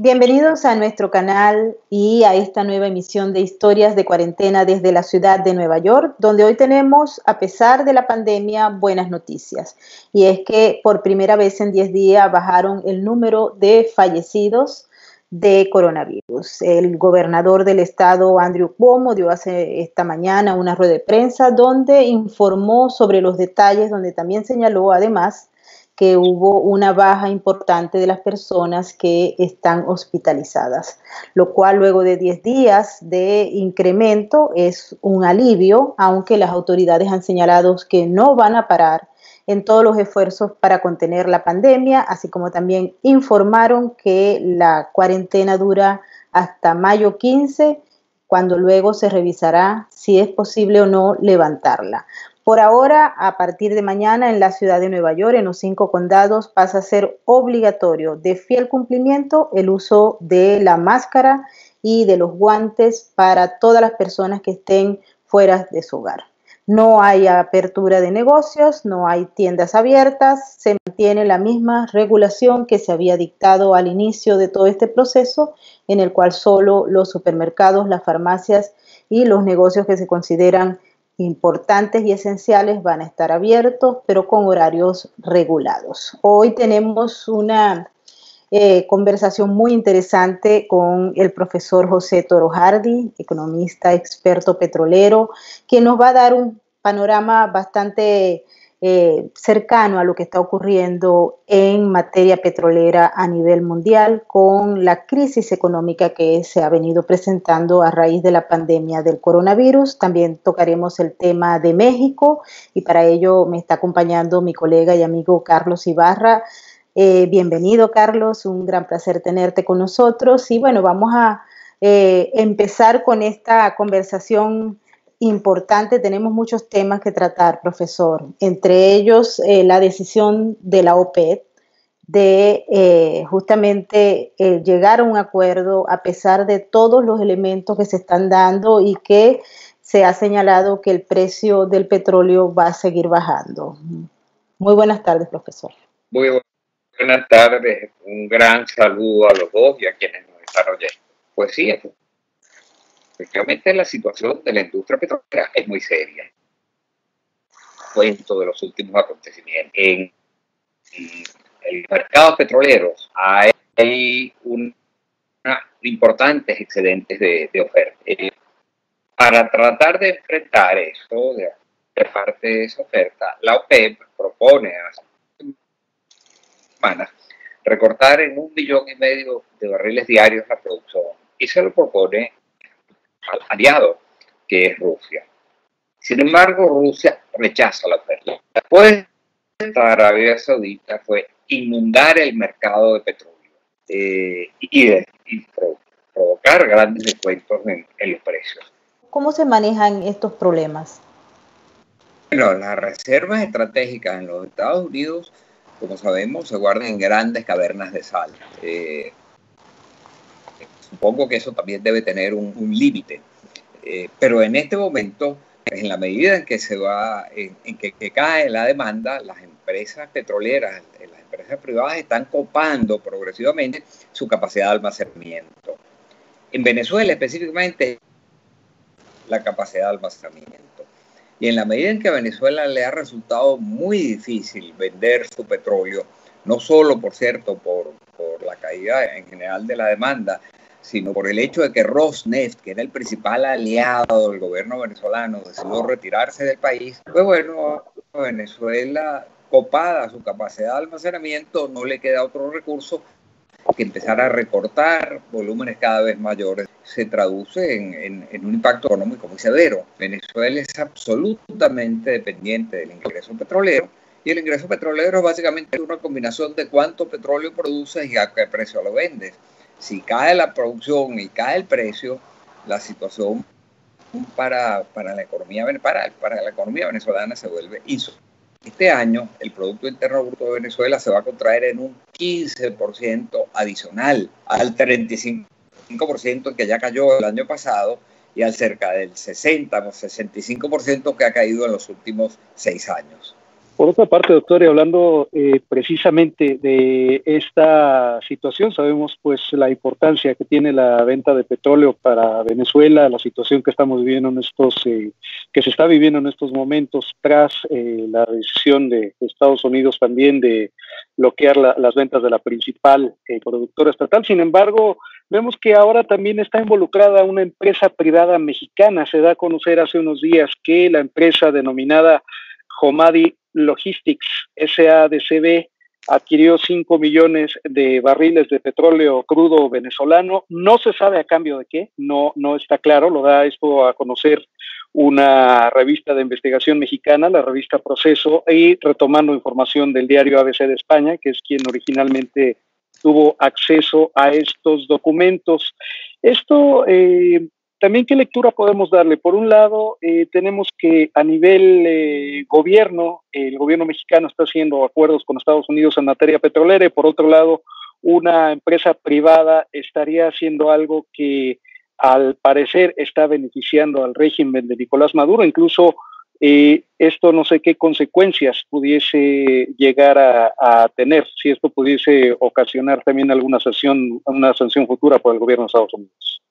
Bienvenidos a nuestro canal y a esta nueva emisión de Historias de Cuarentena desde la ciudad de Nueva York, donde hoy tenemos, a pesar de la pandemia, buenas noticias. Y es que por primera vez en 10 días bajaron el número de fallecidos de coronavirus. El gobernador del estado, Andrew Cuomo, dio esta mañana una rueda de prensa donde informó sobre los detalles, donde también señaló además que hubo una baja importante de las personas que están hospitalizadas, lo cual luego de 10 días de incremento es un alivio, aunque las autoridades han señalado que no van a parar en todos los esfuerzos para contener la pandemia, así como también informaron que la cuarentena dura hasta mayo 15, cuando luego se revisará si es posible o no levantarla. Por ahora, a partir de mañana en la ciudad de Nueva York, en los 5 condados, pasa a ser obligatorio de fiel cumplimiento el uso de la máscara y de los guantes para todas las personas que estén fuera de su hogar. No hay apertura de negocios, no hay tiendas abiertas, se mantiene la misma regulación que se había dictado al inicio de todo este proceso, en el cual solo los supermercados, las farmacias y los negocios que se consideran importantes y esenciales van a estar abiertos, pero con horarios regulados. Hoy tenemos una conversación muy interesante con el profesor José Toro Hardy, economista, experto petrolero, que nos va a dar un panorama bastante cercano a lo que está ocurriendo en materia petrolera a nivel mundial con la crisis económica que se ha venido presentando a raíz de la pandemia del coronavirus. También tocaremos el tema de México y para ello me está acompañando mi colega y amigo Carlos Ibarra. Bienvenido, Carlos, un gran placer tenerte con nosotros y bueno, vamos a empezar con esta conversación importante. Tenemos muchos temas que tratar, profesor, entre ellos la decisión de la OPEP de justamente llegar a un acuerdo a pesar de todos los elementos que se están dando y que se ha señalado que el precio del petróleo va a seguir bajando. Muy buenas tardes, profesor. Muy buenas tardes, un gran saludo a los dos y a quienes nos están oyendo. Pues sí, efectivamente la situación de la industria petrolera es muy seria. Cuento de los últimos acontecimientos. En el mercado petrolero hay importantes excedentes de oferta. Para tratar de enfrentar eso, de parte de esa oferta, la OPEP propone hace semanas recortar en 1,5 millones de barriles diarios la producción y se lo propone al aliado que es Rusia. Sin embargo, Rusia rechaza la oferta. Después, Arabia Saudita fue inundar el mercado de petróleo y provocar grandes descuentos en los precios. ¿Cómo se manejan estos problemas? Bueno, las reservas estratégicas en los Estados Unidos, como sabemos, se guardan en grandes cavernas de sal. Supongo que eso también debe tener un límite. Pero en este momento, en la medida en que que cae la demanda, las empresas petroleras, las empresas privadas están copando progresivamente su capacidad de almacenamiento. En Venezuela específicamente, la capacidad de almacenamiento. Y en la medida en que a Venezuela le ha resultado muy difícil vender su petróleo, no solo, por cierto, por la caída en general de la demanda, sino por el hecho de que Rosneft, que era el principal aliado del gobierno venezolano, decidió retirarse del país, pues bueno, a Venezuela, copada su capacidad de almacenamiento, no le queda otro recurso que empezar a recortar volúmenes cada vez mayores. Se traduce en un impacto económico muy severo. Venezuela es absolutamente dependiente del ingreso petrolero, y el ingreso petrolero es básicamente una combinación de cuánto petróleo produces y a qué precio lo vendes. Si cae la producción y cae el precio, la situación para la economía venezolana se vuelve insostenible. este año el Producto Interno Bruto de Venezuela se va a contraer en un 15% adicional al 35% que ya cayó el año pasado y al cerca del 60 o 65% que ha caído en los últimos 6 años. Por otra parte, doctor, y hablando precisamente de esta situación, sabemos pues la importancia que tiene la venta de petróleo para Venezuela, la situación que estamos viviendo en que se está viviendo en estos momentos tras la decisión de Estados Unidos también de bloquear las ventas de la principal productora estatal. Sin embargo, vemos que ahora también está involucrada una empresa privada mexicana. Se da a conocer hace unos días que la empresa denominada Homadi Logistics SADCB adquirió 5 millones de barriles de petróleo crudo venezolano. No se sabe a cambio de qué, no está claro. Lo da esto a conocer una revista de investigación mexicana, la revista Proceso, y retomando información del diario ABC de España, que es quien originalmente tuvo acceso a estos documentos. Esto también, ¿qué lectura podemos darle? Por un lado, tenemos que a nivel gobierno, el gobierno mexicano está haciendo acuerdos con Estados Unidos en materia petrolera, y por otro lado, una empresa privada estaría haciendo algo que al parecer está beneficiando al régimen de Nicolás Maduro. Incluso esto no sé qué consecuencias pudiese llegar a tener, si esto pudiese ocasionar también una sanción futura por el gobierno de Estados Unidos.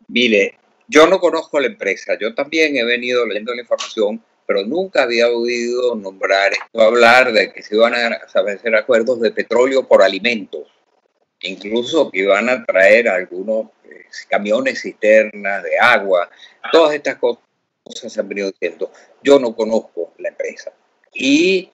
Mire, yo no conozco la empresa, yo también he venido leyendo la información, pero nunca había oído hablar de que se iban a establecer acuerdos de petróleo por alimentos, incluso que iban a traer algunos camiones cisternas de agua. Todas estas cosas se han venido diciendo. Yo no conozco la empresa. Y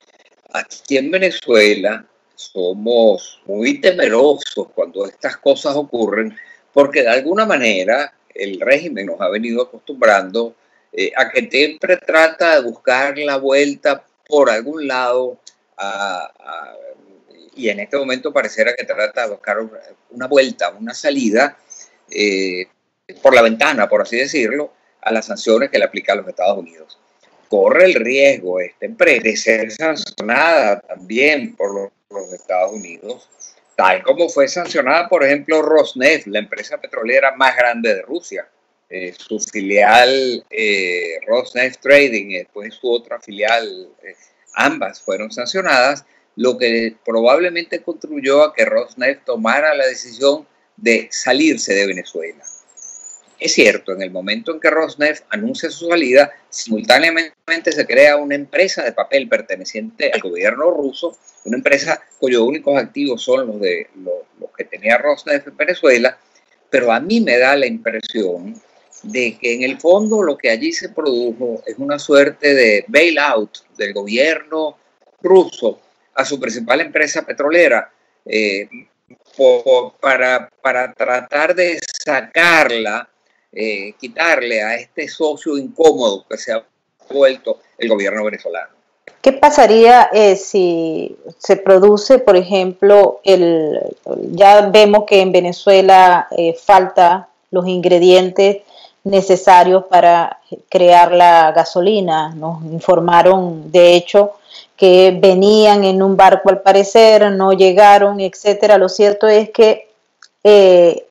aquí en Venezuela somos muy temerosos cuando estas cosas ocurren, porque de alguna manera el régimen nos ha venido acostumbrando a que siempre trata de buscar la vuelta por algún lado y en este momento pareciera que trata de buscar una vuelta, una salida por la ventana, por así decirlo, a las sanciones que le aplican los Estados Unidos. Corre el riesgo esta empresa de ser sancionada también por los Estados Unidos, tal como fue sancionada, por ejemplo, Rosneft, la empresa petrolera más grande de Rusia. Su filial Rosneft Trading y después su otra filial, ambas fueron sancionadas, lo que probablemente contribuyó a que Rosneft tomara la decisión de salirse de Venezuela. Es cierto, en el momento en que Rosneft anuncia su salida, simultáneamente se crea una empresa de papel perteneciente al gobierno ruso, una empresa cuyos únicos activos son los que tenía Rosneft en Venezuela, pero a mí me da la impresión de que en el fondo lo que allí se produjo es una suerte de bailout del gobierno ruso a su principal empresa petrolera para tratar de sacarla, quitarle a este socio incómodo que se ha vuelto el gobierno venezolano. ¿Qué pasaría si se produce, por ejemplo, ya vemos que en Venezuela falta los ingredientes necesarios para crear la gasolina? Nos informaron, de hecho, que venían en un barco al parecer, no llegaron, etcétera. Lo cierto es que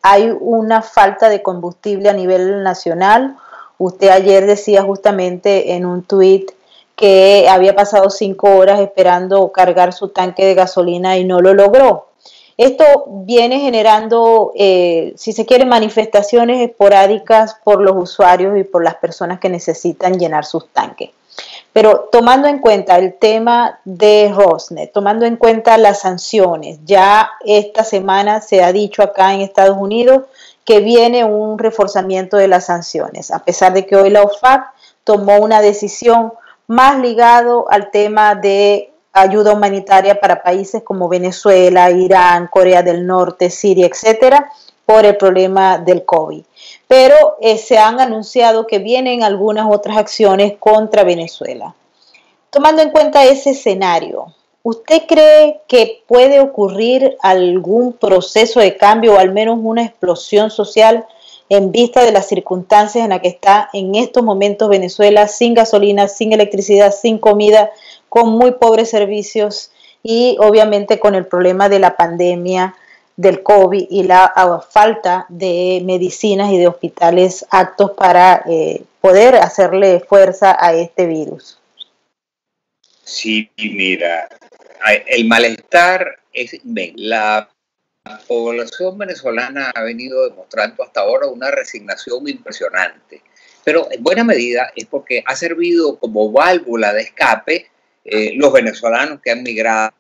hay una falta de combustible a nivel nacional. Usted ayer decía justamente en un tuit que había pasado 5 horas esperando cargar su tanque de gasolina y no lo logró. Esto viene generando, si se quiere, manifestaciones esporádicas por los usuarios y por las personas que necesitan llenar sus tanques. Pero tomando en cuenta el tema de Rosneft, tomando en cuenta las sanciones, ya esta semana se ha dicho acá en Estados Unidos que viene un reforzamiento de las sanciones, a pesar de que hoy la OFAC tomó una decisión más ligado al tema de ayuda humanitaria para países como Venezuela, Irán, Corea del Norte, Siria, etcétera, por el problema del COVID. Pero se han anunciado que vienen algunas otras acciones contra Venezuela. Tomando en cuenta ese escenario, ¿usted cree que puede ocurrir algún proceso de cambio o al menos una explosión social en vista de las circunstancias en las que está en estos momentos Venezuela, sin gasolina, sin electricidad, sin comida, con muy pobres servicios y obviamente con el problema de la pandemia del COVID y la falta de medicinas y de hospitales aptos para poder hacerle fuerza a este virus. Sí, mira, el malestar es inmenso. La población venezolana ha venido demostrando hasta ahora una resignación impresionante, pero en buena medida es porque ha servido como válvula de escape los venezolanos que han migrado.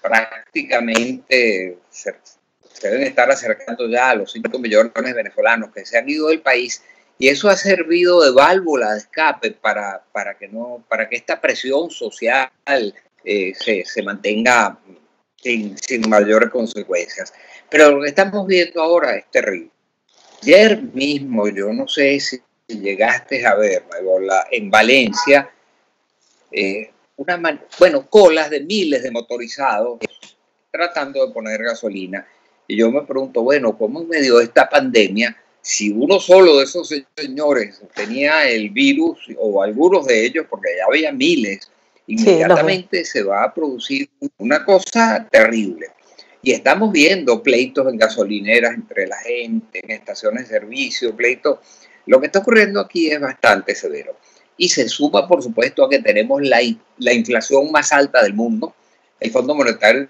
Prácticamente se deben estar acercando ya a los 5 millones de venezolanos que se han ido del país, y eso ha servido de válvula de escape para que esta presión social se mantenga sin mayores consecuencias. Pero lo que estamos viendo ahora es terrible. Ayer mismo, yo no sé si llegaste a ver, en Valencia, colas de miles de motorizados tratando de poner gasolina. Y yo me pregunto, bueno, ¿cómo en medio de esta pandemia, si uno solo de esos señores tenía el virus, o algunos de ellos, porque ya había miles, inmediatamente se va a producir una cosa terrible? Y estamos viendo pleitos en gasolineras entre la gente, en estaciones de servicio, pleitos. Lo que está ocurriendo aquí es bastante severo. Y se suma, por supuesto, a que tenemos la inflación más alta del mundo. El Fondo Monetario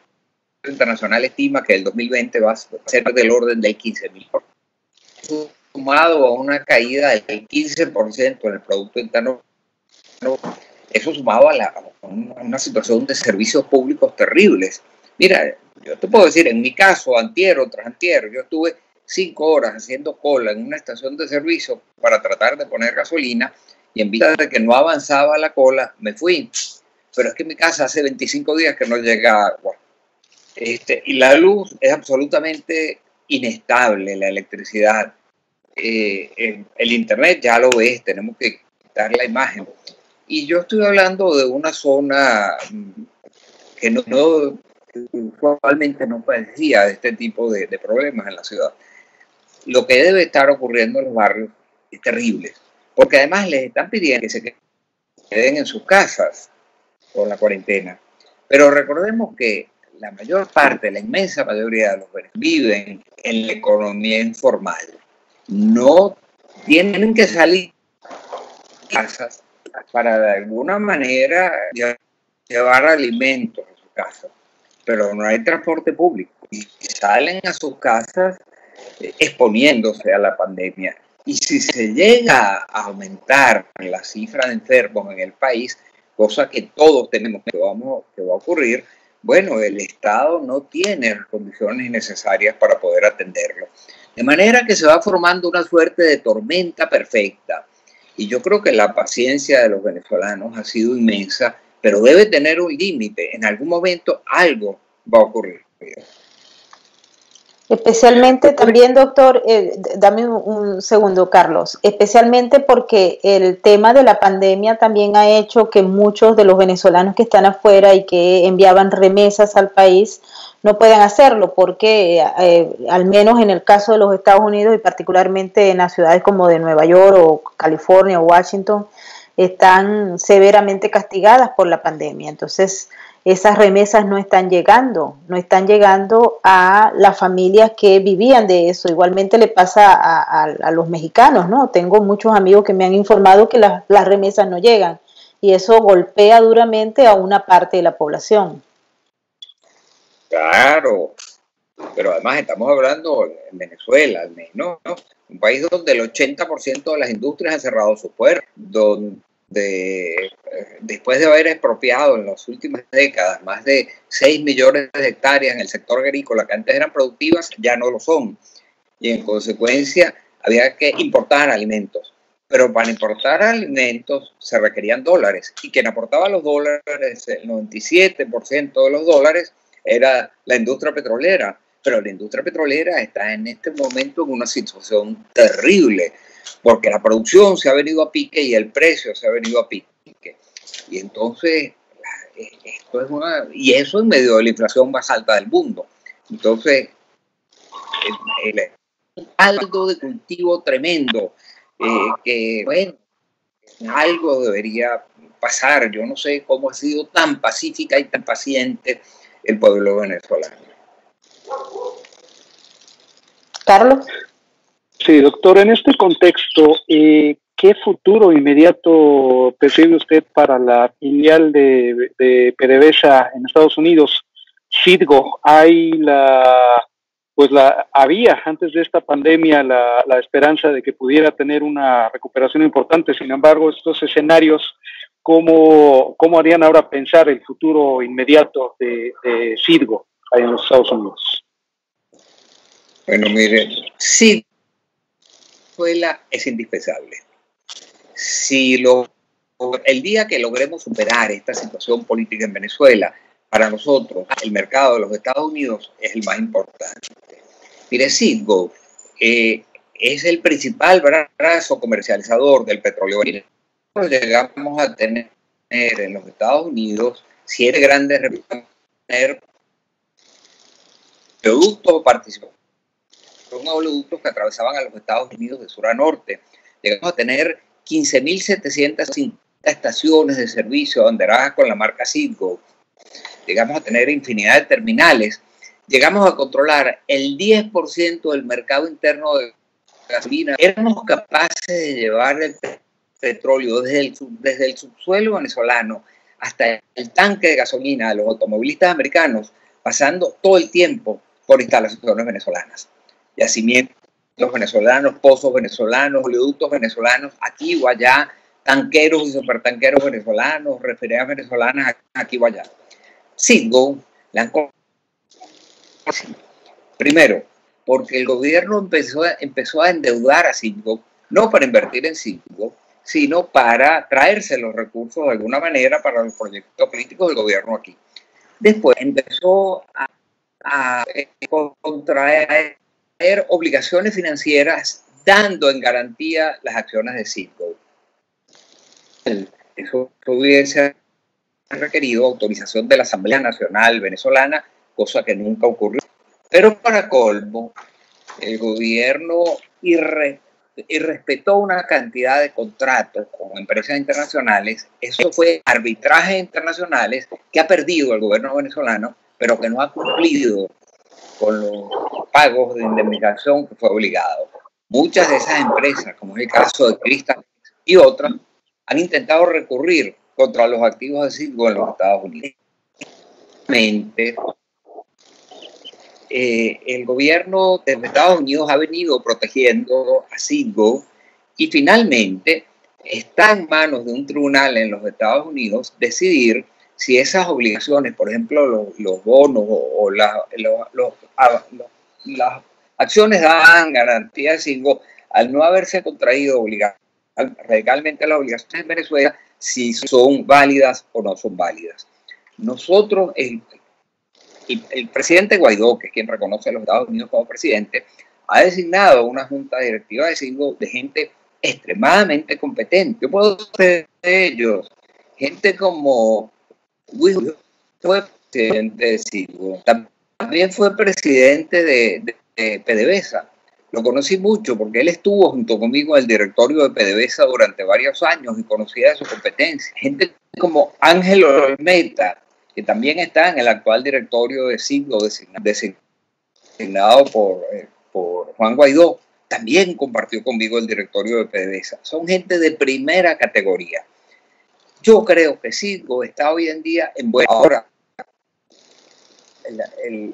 Internacional estima que el 2020 va a ser del orden del 15.000%, sumado a una caída del 15% en el Producto Interno. Eso sumado a una situación de servicios públicos terribles. Mira, yo te puedo decir, en mi caso, antier o tras antier, yo estuve 5 horas haciendo cola en una estación de servicio para tratar de poner gasolina, y en vista de que no avanzaba la cola, me fui. Pero es que en mi casa hace 25 días que no llega agua. Y la luz es absolutamente inestable, la electricidad. El internet ya lo ves, tenemos que quitar la imagen. Y yo estoy hablando de una zona que usualmente no padecía de este tipo de problemas en la ciudad. Lo que debe estar ocurriendo en los barrios es terrible, porque además les están pidiendo que se queden en sus casas con la cuarentena. Pero recordemos que la mayor parte, la inmensa mayoría de los venezolanos viven en la economía informal. No tienen que salir de casas para de alguna manera llevar alimentos a su casa, pero no hay transporte público y salen a sus casas exponiéndose a la pandemia. Y si se llega a aumentar la cifra de enfermos en el país, cosa que todos tenemos que va a ocurrir, bueno, el Estado no tiene las condiciones necesarias para poder atenderlo. De manera que se va formando una suerte de tormenta perfecta. Y yo creo que la paciencia de los venezolanos ha sido inmensa, pero debe tener un límite. En algún momento algo va a ocurrir. Especialmente también, doctor, dame un segundo, Carlos, especialmente porque el tema de la pandemia también ha hecho que muchos de los venezolanos que están afuera y que enviaban remesas al país no puedan hacerlo, porque al menos en el caso de los Estados Unidos y particularmente en las ciudades como de Nueva York o California o Washington, están severamente castigadas por la pandemia. Entonces, esas remesas no están llegando a las familias que vivían de eso. Igualmente le pasa a los mexicanos, ¿no? Tengo muchos amigos que me han informado que las remesas no llegan, y eso golpea duramente a una parte de la población. Claro, pero además estamos hablando en Venezuela, al menos, ¿no? Un país donde el 80% de las industrias han cerrado sus puertas, donde después de haber expropiado en las últimas décadas más de 6 millones de hectáreas en el sector agrícola que antes eran productivas, ya no lo son. Y en consecuencia había que importar alimentos. Pero para importar alimentos se requerían dólares. Y quien aportaba los dólares, el 97% de los dólares, era la industria petrolera. Pero la industria petrolera está en este momento en una situación terrible, porque la producción se ha venido a pique y el precio se ha venido a pique. Y entonces, eso en medio de la inflación más alta del mundo. Entonces, el caldo de cultivo tremendo, que bueno, algo debería pasar. Yo no sé cómo ha sido tan pacífica y tan paciente el pueblo venezolano. Carlos. Sí, doctor, en este contexto, ¿qué futuro inmediato percibe usted para la filial de PDVSA en Estados Unidos, Citgo? Había antes de esta pandemia la esperanza de que pudiera tener una recuperación importante. Sin embargo, estos escenarios, ¿cómo harían ahora pensar el futuro inmediato de Citgo ahí en los Estados Unidos? Bueno, mire, sí. Venezuela es indispensable. El día que logremos superar esta situación política en Venezuela, para nosotros el mercado de los Estados Unidos es el más importante. Mire, Citgo es el principal brazo comercializador del petróleo. Llegamos a tener en los Estados Unidos 7 grandes productos o participación. Son oleoductos que atravesaban a los Estados Unidos de sur a norte. Llegamos a tener 15.750 estaciones de servicio banderadas con la marca Citgo. Llegamos a tener infinidad de terminales. Llegamos a controlar el 10% del mercado interno de gasolina. Éramos capaces de llevar el petróleo desde el subsuelo venezolano hasta el tanque de gasolina a los automovilistas americanos, pasando todo el tiempo por instalaciones venezolanas. Yacimientos venezolanos, pozos venezolanos, oleoductos venezolanos, aquí o allá, tanqueros y supertanqueros venezolanos, refinerías venezolanas aquí o allá. Citgo, primero, porque el gobierno empezó a endeudar a Citgo, no para invertir en Citgo, sino para traerse los recursos de alguna manera para los proyectos políticos del gobierno aquí. Después empezó a contraer obligaciones financieras dando en garantía las acciones de Citgo. Eso hubiese requerido autorización de la Asamblea Nacional Venezolana, cosa que nunca ocurrió. Pero para colmo, el gobierno irrespetó una cantidad de contratos con empresas internacionales. Eso fue arbitrajes internacionales que ha perdido el gobierno venezolano, pero que no ha cumplido con los pagos de indemnización que fue obligado. Muchas de esas empresas, como es el caso de Crystal y otras, han intentado recurrir contra los activos de Citgo en los Estados Unidos. El gobierno de los Estados Unidos ha venido protegiendo a Citgo y finalmente está en manos de un tribunal en los Estados Unidos decidir si esas obligaciones, por ejemplo, los bonos o las acciones dan garantía de Citgo, al no haberse contraído radicalmente las obligaciones en Venezuela, si son válidas o no son válidas. Nosotros, el presidente Guaidó, que es quien reconoce a los Estados Unidos como presidente, ha designado una junta directiva de Citgo de gente extremadamente competente. Yo puedo ser de ellos, gente como Will, fue presidente de Citgo, también fue presidente de PDVSA. Lo conocí mucho porque él estuvo junto conmigo en el directorio de PDVSA durante varios años y conocía de su competencia. Gente como Ángel Olmeta, que también está en el actual directorio de Citgo, designado por Juan Guaidó, también compartió conmigo el directorio de PDVSA. Son gente de primera categoría. Yo creo que Citgo está hoy en día en buena hora. El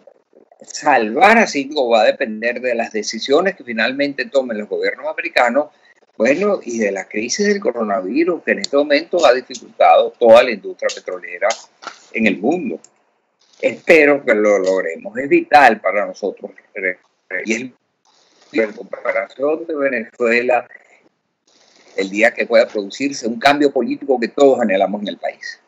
salvar a Citgo va a depender de las decisiones que finalmente tomen los gobiernos americanos, bueno, y de la crisis del coronavirus, que en este momento ha dificultado toda la industria petrolera en el mundo. Espero que lo logremos. Es vital para nosotros. Y es en comparación de Venezuela, el día que pueda producirse un cambio político que todos anhelamos en el país.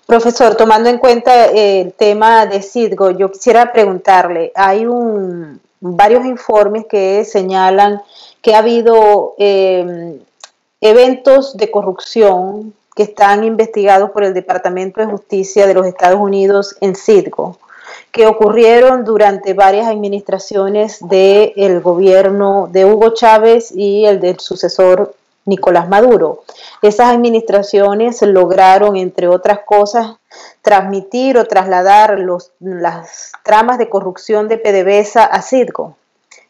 Profesor, tomando en cuenta el tema de Citgo, yo quisiera preguntarle, hay varios informes que señalan que ha habido eventos de corrupción que están investigados por el Departamento de Justicia de los Estados Unidos en Citgo, que ocurrieron durante varias administraciones del gobierno de Hugo Chávez y el del sucesor Nicolás Maduro. Esas administraciones lograron, entre otras cosas, transmitir o trasladar las tramas de corrupción de PDVSA a Citgo.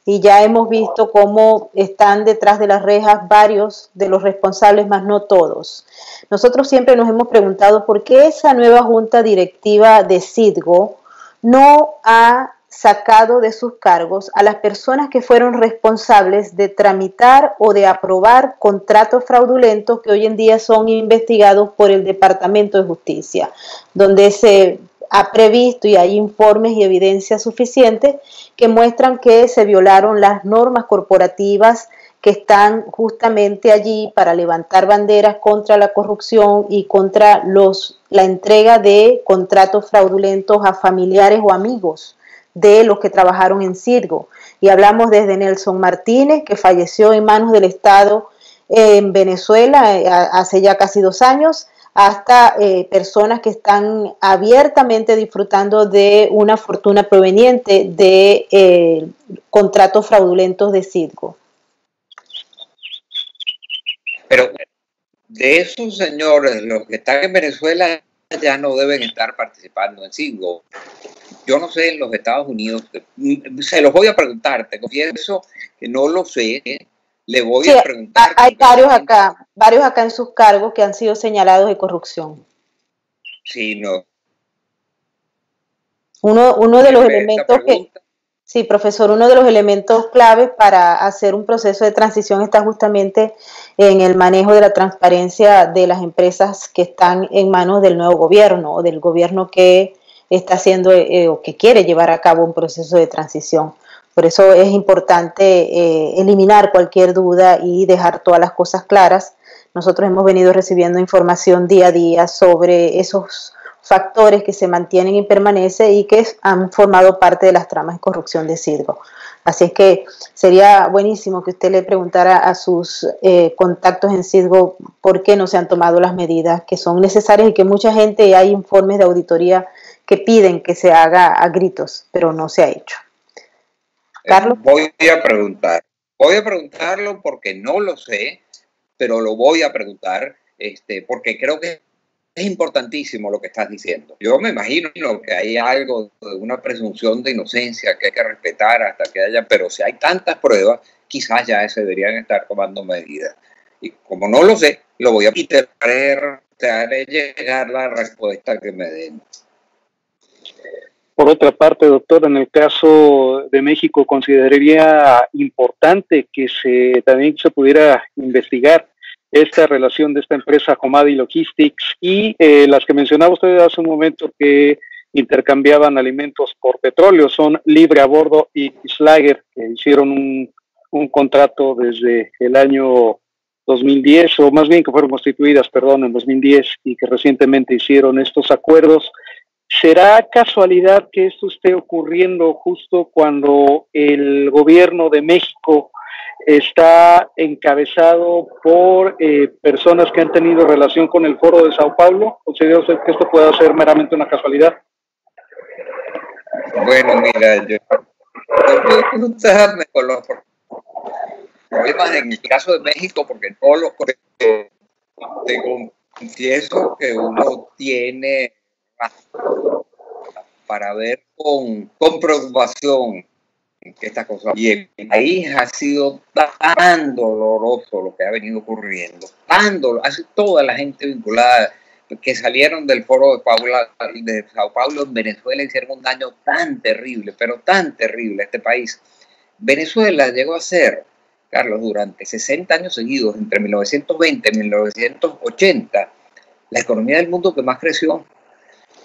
Y ya hemos visto cómo están detrás de las rejas varios de los responsables, más no todos. Nosotros siempre nos hemos preguntado por qué esa nueva junta directiva de Citgo no ha sacado de sus cargos a las personas que fueron responsables de tramitar o de aprobar contratos fraudulentos que hoy en día son investigados por el Departamento de Justicia, donde se ha previsto y hay informes y evidencias suficientes que muestran que se violaron las normas corporativas que están justamente allí para levantar banderas contra la corrupción y contra la entrega de contratos fraudulentos a familiares o amigos de los que trabajaron en Citgo. Y hablamos desde Nelson Martínez, que falleció en manos del Estado en Venezuela hace ya casi 2 años, hasta personas que están abiertamente disfrutando de una fortuna proveniente de contratos fraudulentos de Citgo. Pero de esos señores, los que están en Venezuela ya no deben estar participando en Citgo. Yo no sé en los Estados Unidos, se los voy a preguntar, te confieso que no lo sé, le voy a preguntar. Hay varios acá en sus cargos que han sido señalados de corrupción. Sí, no. Uno de los elementos que... Sí, profesor, uno de los elementos claves para hacer un proceso de transición está justamente en el manejo de la transparencia de las empresas que están en manos del nuevo gobierno o del gobierno que está haciendo o que quiere llevar a cabo un proceso de transición. Por eso es importante eliminar cualquier duda y dejar todas las cosas claras. Nosotros hemos venido recibiendo información día a día sobre esos factores que se mantienen y permanecen y que han formado parte de las tramas de corrupción de Citgo. Así es que sería buenísimo que usted le preguntara a sus contactos en Citgo por qué no se han tomado las medidas que son necesarias y que mucha gente, hay informes de auditoría que piden que se haga a gritos, pero no se ha hecho. Carlos. Voy a preguntarlo porque no lo sé, pero lo voy a preguntar porque creo que es importantísimo lo que estás diciendo. Yo me imagino que hay algo de una presunción de inocencia que hay que respetar hasta que haya, pero si hay tantas pruebas, quizás ya se deberían estar tomando medidas. Y como no lo sé, lo voy a te haré llegar la respuesta que me den. Por otra parte, doctor, en el caso de México, consideraría importante que también se pudiera investigar esta relación de esta empresa Comadi Logistics y las que mencionaba usted hace un momento que intercambiaban alimentos por petróleo, son Libre a Bordo y Schlager, que hicieron un contrato desde el año 2010, o más bien que fueron constituidas, en 2010, y que recientemente hicieron estos acuerdos. ¿Será casualidad que esto esté ocurriendo justo cuando el gobierno de México está encabezado por personas que han tenido relación con el Foro de Sao Paulo? ¿Considera usted que esto pueda ser meramente una casualidad? Bueno, mira, yo preguntarme con los problemas en el caso de México, porque no los te confieso que uno tiene para ver con preocupación que esta cosa. Y en el país ha sido tan doloroso lo que ha venido ocurriendo, hace toda la gente vinculada que salieron del foro de Sao Paulo en Venezuela hicieron un daño tan terrible, pero tan terrible a este país. Venezuela llegó a ser, Carlos, durante 60 años seguidos, entre 1920 y 1980, la economía del mundo que más creció.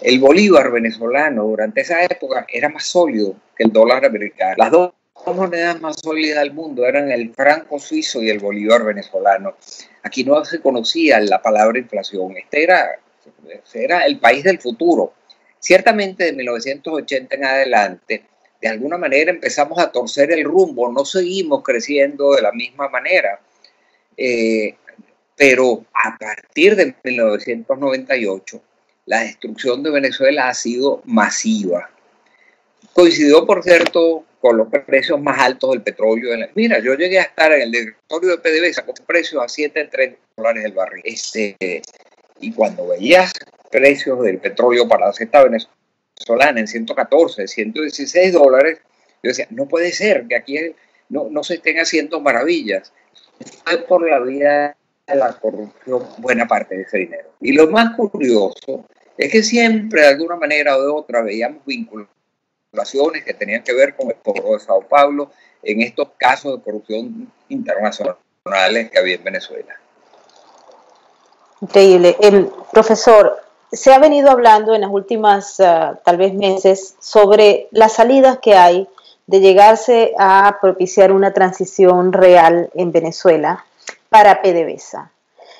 El bolívar venezolano durante esa época era más sólido que el dólar americano. Las dos monedas más sólidas del mundo eran el franco suizo y el bolívar venezolano. Aquí no se conocía la palabra inflación. Este era el país del futuro. Ciertamente de 1980 en adelante, de alguna manera empezamos a torcer el rumbo. No seguimos creciendo de la misma manera. Pero a partir de 1998, la destrucción de Venezuela ha sido masiva. Coincidió, por cierto, con los precios más altos del petróleo. Mira, yo llegué a estar en el directorio de PDVSA con precios a $7.30 el barril. Y cuando veías precios del petróleo para la cesta venezolana en 114, $116, yo decía, no puede ser que aquí no se estén haciendo maravillas. Fue por la vía de la corrupción buena parte de ese dinero. Y lo más curioso es que siempre de alguna manera o de otra veíamos vinculaciones que tenían que ver con el Foro de Sao Paulo en estos casos de corrupción internacionales que había en Venezuela. Increíble. Profesor, se ha venido hablando en las últimas tal vez meses sobre las salidas que hay de llegarse a propiciar una transición real en Venezuela para PDVSA.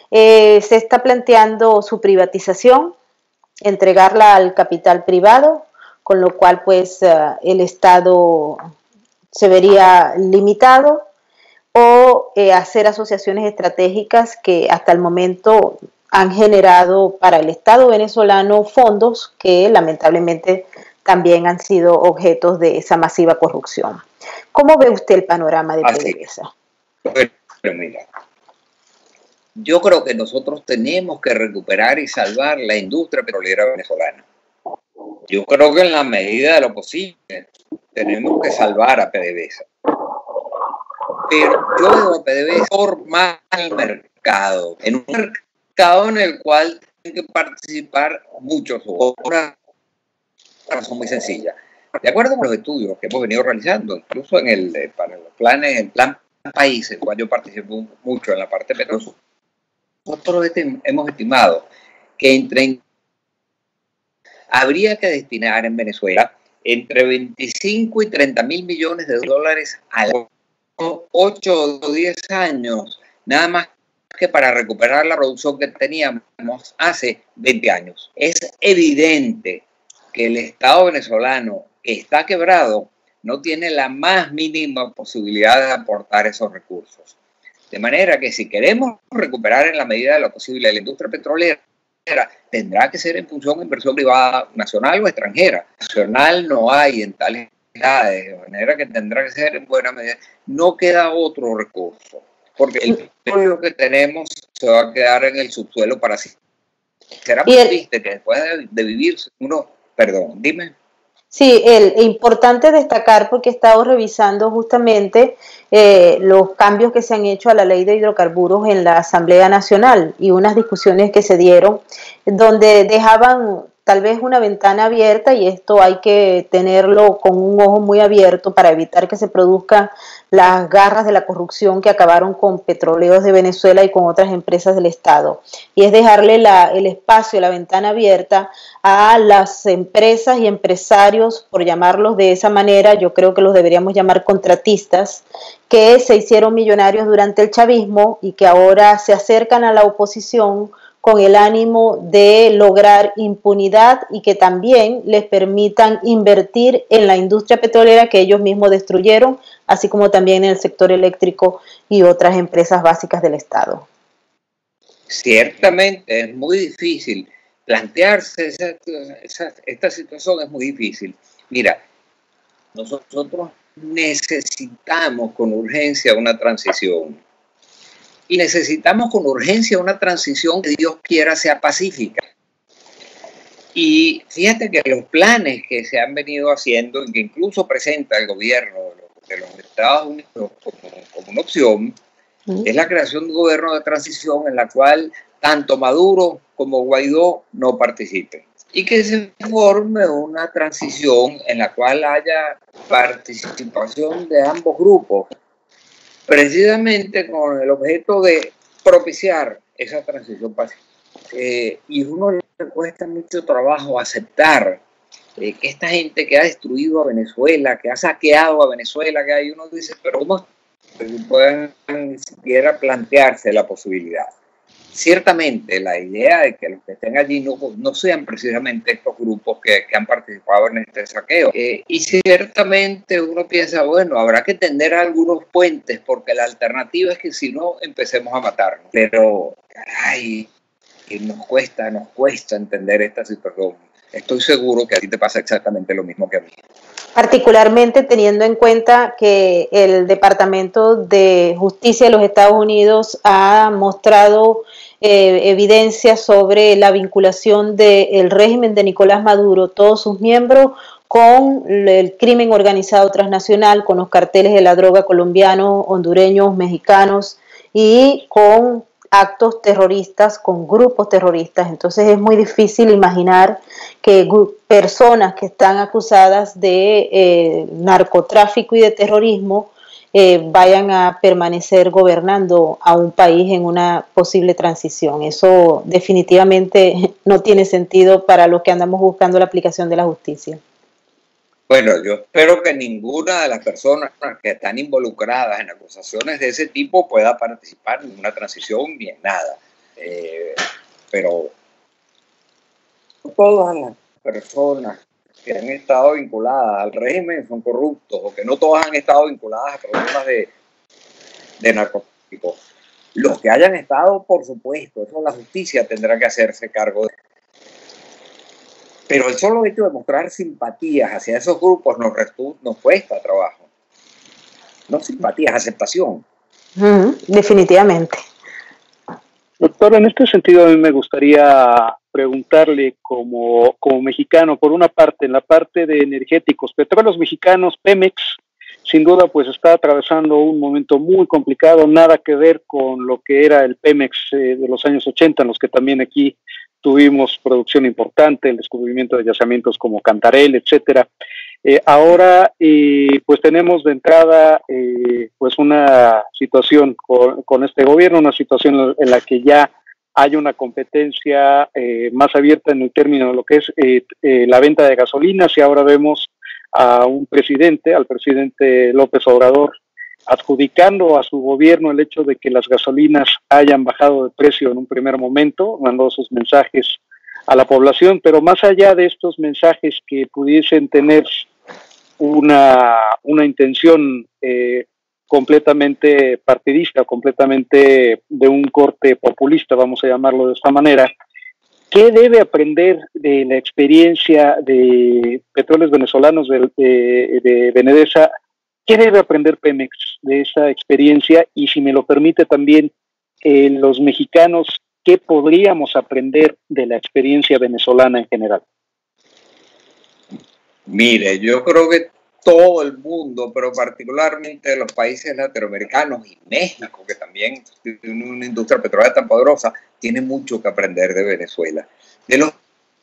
Se está planteando su privatización, entregarla al capital privado, con lo cual pues el Estado se vería limitado, o hacer asociaciones estratégicas que hasta el momento han generado para el Estado venezolano fondos que lamentablemente también han sido objetos de esa masiva corrupción. ¿Cómo ve usted el panorama de PDVSA? Pero mira, yo creo que nosotros tenemos que recuperar y salvar la industria petrolera venezolana. Yo creo que en la medida de lo posible tenemos que salvar a PDVSA. Pero yo veo a PDVSA formar el mercado, en un mercado en el cual tienen que participar muchos. Una razón muy sencilla. De acuerdo con los estudios que hemos venido realizando, incluso para los planes, el plan país, en el cual yo participo mucho en la parte petrolera, nosotros hemos estimado que habría que destinar en Venezuela entre 25 y 30 mil millones de dólares al año, 8 o 10 años, nada más que para recuperar la producción que teníamos hace 20 años. Es evidente que el Estado venezolano, que está quebrado, no tiene la más mínima posibilidad de aportar esos recursos. De manera que si queremos recuperar en la medida de lo posible la industria petrolera, tendrá que ser en función de inversión privada nacional o extranjera. Nacional no hay en tales edades, de manera que tendrá que ser en buena medida. No queda otro recurso, porque el petróleo que tenemos se va a quedar en el subsuelo para siempre. Será muy triste que después de vivir uno... Perdón, dime. Sí, importante destacar porque he estado revisando justamente los cambios que se han hecho a la ley de hidrocarburos en la Asamblea Nacional y unas discusiones que se dieron donde dejaban tal vez una ventana abierta, y esto hay que tenerlo con un ojo muy abierto para evitar que se produzcan las garras de la corrupción que acabaron con Petróleos de Venezuela y con otras empresas del Estado. Y es dejarle el espacio, la ventana abierta a las empresas y empresarios, por llamarlos de esa manera, yo creo que los deberíamos llamar contratistas, que se hicieron millonarios durante el chavismo y que ahora se acercan a la oposición con el ánimo de lograr impunidad y que también les permitan invertir en la industria petrolera que ellos mismos destruyeron, así como también en el sector eléctrico y otras empresas básicas del Estado. Ciertamente es muy difícil plantearse esta situación, es muy difícil. Mira, nosotros necesitamos con urgencia una transición. Y necesitamos con urgencia una transición que Dios quiera sea pacífica. Y fíjate que los planes que se han venido haciendo y que incluso presenta el gobierno de los Estados Unidos como una opción, es la creación de un gobierno de transición en la cual tanto Maduro como Guaidó no participen. Y que se forme una transición en la cual haya participación de ambos grupos, precisamente con el objeto de propiciar esa transición pacífica. Y uno le cuesta mucho trabajo aceptar que esta gente que ha destruido a Venezuela, que ha saqueado a Venezuela, que hay uno dice, pero ¿cómo pueden ni siquiera plantearse la posibilidad? Ciertamente la idea de que los que estén allí no sean precisamente estos grupos que han participado en este saqueo. Y ciertamente uno piensa, bueno, habrá que tender algunos puentes porque la alternativa es que si no empecemos a matarnos. Pero, ay, nos cuesta entender esta situación. Estoy seguro que a ti te pasa exactamente lo mismo que a mí. Particularmente teniendo en cuenta que el Departamento de Justicia de los Estados Unidos ha mostrado evidencia sobre la vinculación del régimen de Nicolás Maduro, todos sus miembros, con el crimen organizado transnacional, con los carteles de la droga colombianos, hondureños, mexicanos y con actos terroristas, con grupos terroristas. Entonces es muy difícil imaginar que personas que están acusadas de narcotráfico y de terrorismo vayan a permanecer gobernando a un país en una posible transición. Eso definitivamente no tiene sentido para los que andamos buscando la aplicación de la justicia. Bueno, yo espero que ninguna de las personas que están involucradas en acusaciones de ese tipo pueda participar en una transición ni en nada. Pero todas las personas que han estado vinculadas al régimen son corruptos, o que no todas han estado vinculadas a problemas de narcotráfico. Los que hayan estado, por supuesto, eso la justicia tendrá que hacerse cargo de. Pero el solo hecho de mostrar simpatías hacia esos grupos nos cuesta trabajo. No simpatías, aceptación. Definitivamente. Doctor, en este sentido a mí me gustaría preguntarle como mexicano, por una parte, en la parte de energéticos, Petróleos Mexicanos, Pemex, sin duda pues está atravesando un momento muy complicado, nada que ver con lo que era el Pemex de los años 80, en los que también aquí tuvimos producción importante, el descubrimiento de yacimientos como Cantarell, etcétera. Ahora, pues tenemos de entrada pues una situación con este gobierno, una situación en la que ya hay una competencia más abierta en el término de lo que es la venta de gasolinas, y ahora vemos al presidente López Obrador, adjudicando a su gobierno el hecho de que las gasolinas hayan bajado de precio en un primer momento, mandó sus mensajes a la población, pero más allá de estos mensajes que pudiesen tener una intención completamente partidista, completamente de un corte populista, vamos a llamarlo de esta manera, ¿qué debe aprender de la experiencia de Petróleos Venezolanos de Benedesa? ¿Qué debe aprender Pemex de esa experiencia? Y si me lo permite también, los mexicanos, ¿qué podríamos aprender de la experiencia venezolana en general? Mire, yo creo que todo el mundo, pero particularmente los países latinoamericanos y México, que también tiene una industria petrolera tan poderosa, tiene mucho que aprender de Venezuela. De los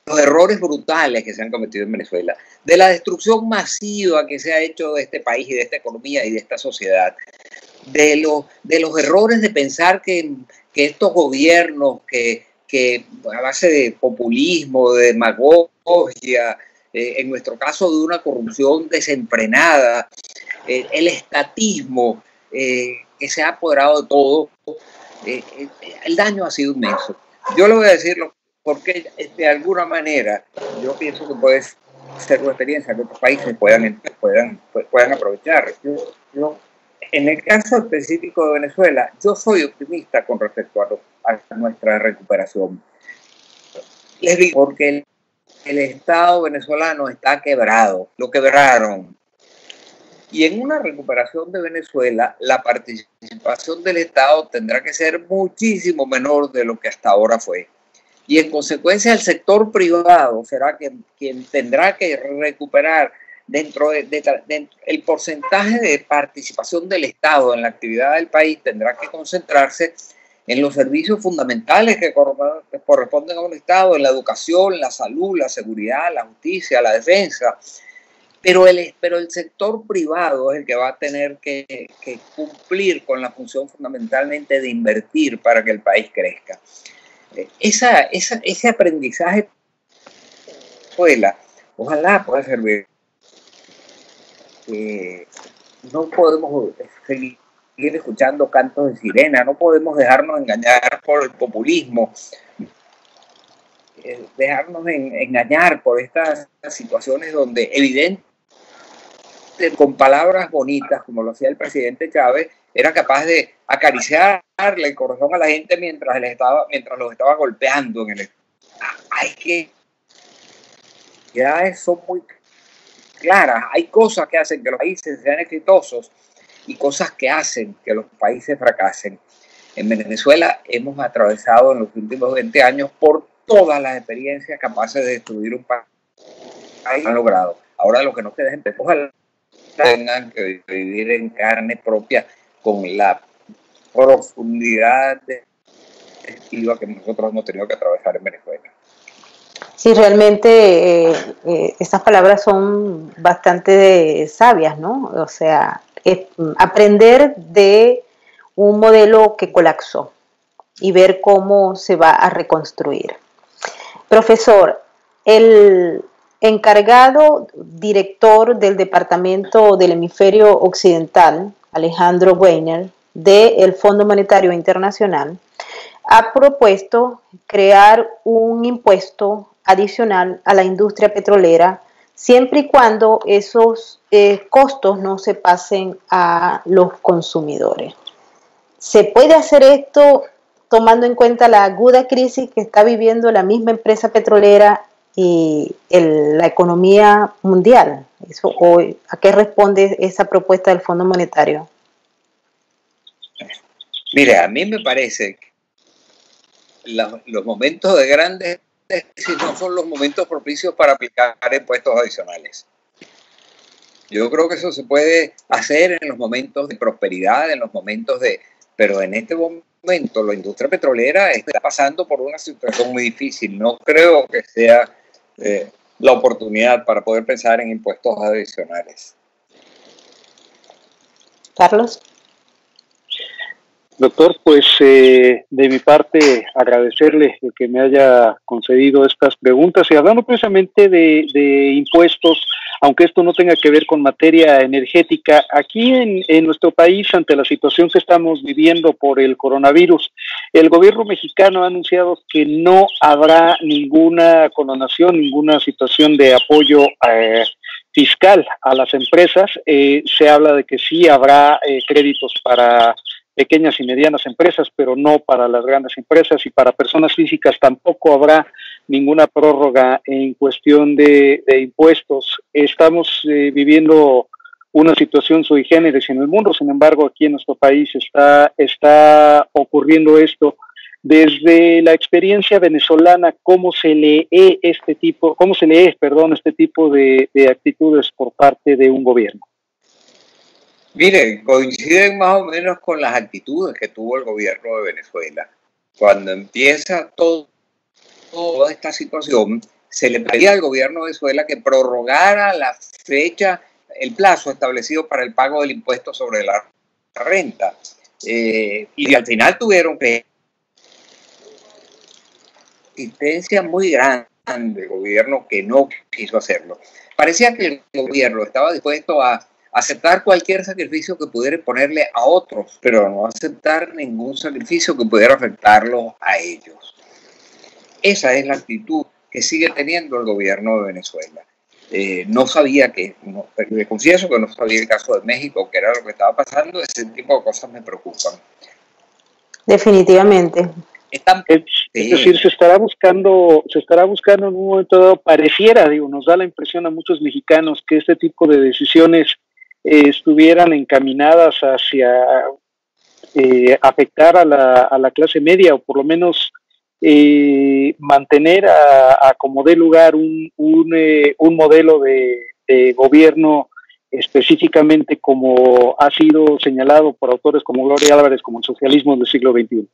errores brutales que se han cometido en Venezuela, de la destrucción masiva que se ha hecho de este país y de esta economía y de esta sociedad, de los errores de pensar que estos gobiernos que a base de populismo, de demagogia, en nuestro caso de una corrupción desenfrenada, el estatismo que se ha apoderado de todo, el daño ha sido inmenso. Yo le voy a decirlo porque de alguna manera yo pienso que puede ser una experiencia que otros países puedan aprovechar. Yo, en el caso específico de Venezuela, yo soy optimista con respecto a nuestra recuperación. Les digo, porque el Estado venezolano está quebrado, lo quebraron. Y en una recuperación de Venezuela, la participación del Estado tendrá que ser muchísimo menor de lo que hasta ahora fue. Y en consecuencia el sector privado será quien tendrá que recuperar dentro el porcentaje de participación del Estado en la actividad del país, tendrá que concentrarse en los servicios fundamentales que corresponden a un Estado, en la educación, la salud, la seguridad, la justicia, la defensa. Pero el sector privado es el que va a tener que cumplir con la función fundamentalmente de invertir para que el país crezca. Ese aprendizaje ojalá pueda servir. No podemos seguir escuchando cantos de sirena, no podemos dejarnos engañar por el populismo, dejarnos engañar por estas situaciones donde evidentemente con palabras bonitas, como lo hacía el presidente Chávez, era capaz de acariciarle el corazón a la gente mientras los estaba golpeando en el. Hay que prioridades son muy claras. Hay cosas que hacen que los países sean exitosos y cosas que hacen que los países fracasen. En Venezuela hemos atravesado en los últimos 20 años por todas las experiencias capaces de destruir un país. Han logrado. Ahora lo que nos queda es empezar. Ojalá tengan que vivir en carne propia con la profundidad de que nosotros hemos tenido que atravesar en Venezuela. Sí, realmente estas palabras son bastante sabias, ¿no? O sea, aprender de un modelo que colapsó y ver cómo se va a reconstruir. Profesor, el encargado director del Departamento del Hemisferio Occidental, Alejandro Weiner, del Fondo Monetario Internacional, ha propuesto crear un impuesto adicional a la industria petrolera siempre y cuando esos costos no se pasen a los consumidores. ¿Se puede hacer esto tomando en cuenta la aguda crisis que está viviendo la misma empresa petrolera y la economía mundial? ¿A qué responde esa propuesta del Fondo Monetario? Mire, a mí me parece que los momentos de grandes crisis no son los momentos propicios para aplicar impuestos adicionales. Yo creo que eso se puede hacer en los momentos de prosperidad, en los momentos de... Pero en este momento la industria petrolera está pasando por una situación muy difícil. No creo que sea la oportunidad para poder pensar en impuestos adicionales. Carlos. Doctor, pues de mi parte agradecerle que me haya concedido estas preguntas y hablando precisamente de impuestos, aunque esto no tenga que ver con materia energética, aquí en nuestro país, ante la situación que estamos viviendo por el coronavirus, el gobierno mexicano ha anunciado que no habrá ninguna condonación, ninguna situación de apoyo fiscal a las empresas. Se habla de que sí habrá créditos para pequeñas y medianas empresas, pero no para las grandes empresas, y para personas físicas tampoco habrá ninguna prórroga en cuestión de impuestos. Estamos viviendo una situación sui generis en el mundo, sin embargo, aquí en nuestro país está ocurriendo esto. Desde la experiencia venezolana, ¿cómo se lee este tipo de actitudes por parte de un gobierno? Mire, coinciden más o menos con las actitudes que tuvo el gobierno de Venezuela. Cuando empieza toda esta situación, se le pedía al gobierno de Venezuela que prorrogara la fecha, el plazo establecido para el pago del impuesto sobre la renta. Y al final tuvieron que resistencia muy grande del gobierno que no quiso hacerlo. Parecía que el gobierno estaba dispuesto a aceptar cualquier sacrificio que pudiera ponerle a otros, pero no aceptar ningún sacrificio que pudiera afectarlos a ellos. Esa es la actitud que sigue teniendo el gobierno de Venezuela. No sabía le confieso que no sabía el caso de México, que era lo que estaba pasando. Ese tipo de cosas me preocupan. Definitivamente. Es decir, se estará buscando en un momento dado, pareciera, nos da la impresión a muchos mexicanos que este tipo de decisiones estuvieran encaminadas hacia afectar a la clase media, o por lo menos mantener a como dé lugar un modelo de gobierno específicamente como ha sido señalado por autores como Gloria Álvarez como el socialismo del siglo XXI.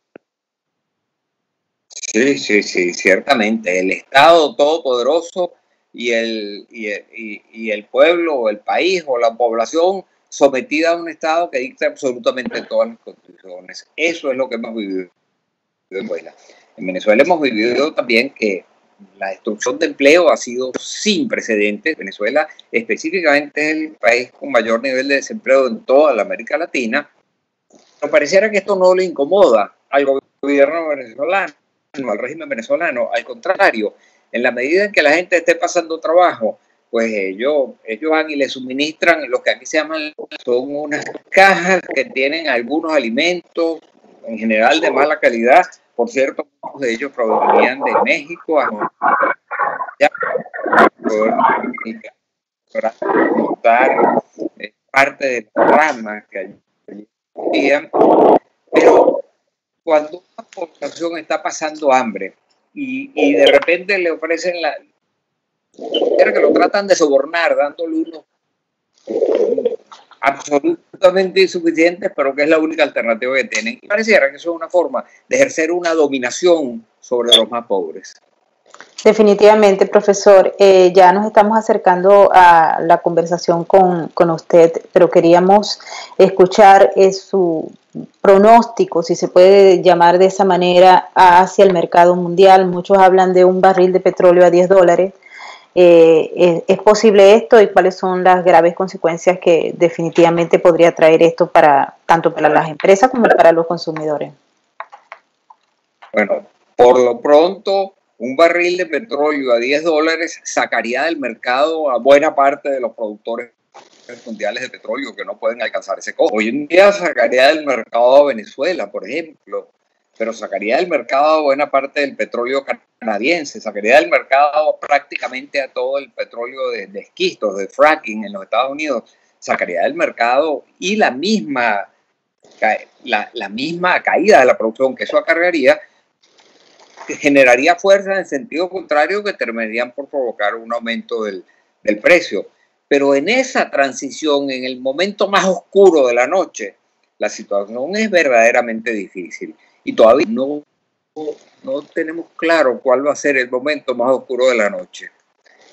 Sí, ciertamente. El Estado todopoderoso y el pueblo o el país o la población sometida a un Estado que dicta absolutamente todas las constituciones. Eso es lo que hemos vivido en Venezuela. En Venezuela hemos vivido también que la destrucción de empleo ha sido sin precedentes. Venezuela específicamente es el país con mayor nivel de desempleo en toda la América Latina. Pero pareciera que esto no le incomoda al gobierno venezolano, al régimen venezolano. Al contrario, en la medida en que la gente esté pasando trabajo, pues ellos van y le suministran lo que aquí se llaman, son unas cajas que tienen algunos alimentos, en general de mala calidad. Por cierto, muchos de ellos provenían de México. contar parte del programa que había, pero cuando una población está pasando hambre y de repente le ofrecen que lo tratan de sobornar dándole unos absolutamente insuficientes, pero que es la única alternativa que tienen. Y pareciera que eso es una forma de ejercer una dominación sobre los más pobres. Definitivamente, profesor. Ya nos estamos acercando a la conversación con usted, pero queríamos escuchar su pronóstico, si se puede llamar de esa manera, hacia el mercado mundial. Muchos hablan de un barril de petróleo a $10. ¿Es posible esto y cuáles son las graves consecuencias que definitivamente podría traer esto tanto para las empresas como para los consumidores? Bueno, por lo pronto, un barril de petróleo a $10 sacaría del mercado a buena parte de los productores mundiales de petróleo que no pueden alcanzar ese costo. Hoy en día sacaría del mercado a Venezuela, por ejemplo, pero sacaría del mercado buena parte del petróleo canadiense, sacaría del mercado prácticamente a todo el petróleo de esquistos, de fracking en los Estados Unidos, sacaría del mercado y la misma caída de la producción que eso acarrearía generaría fuerzas en sentido contrario que terminarían por provocar un aumento del precio. Pero en esa transición, en el momento más oscuro de la noche, la situación es verdaderamente difícil y todavía no tenemos claro cuál va a ser el momento más oscuro de la noche.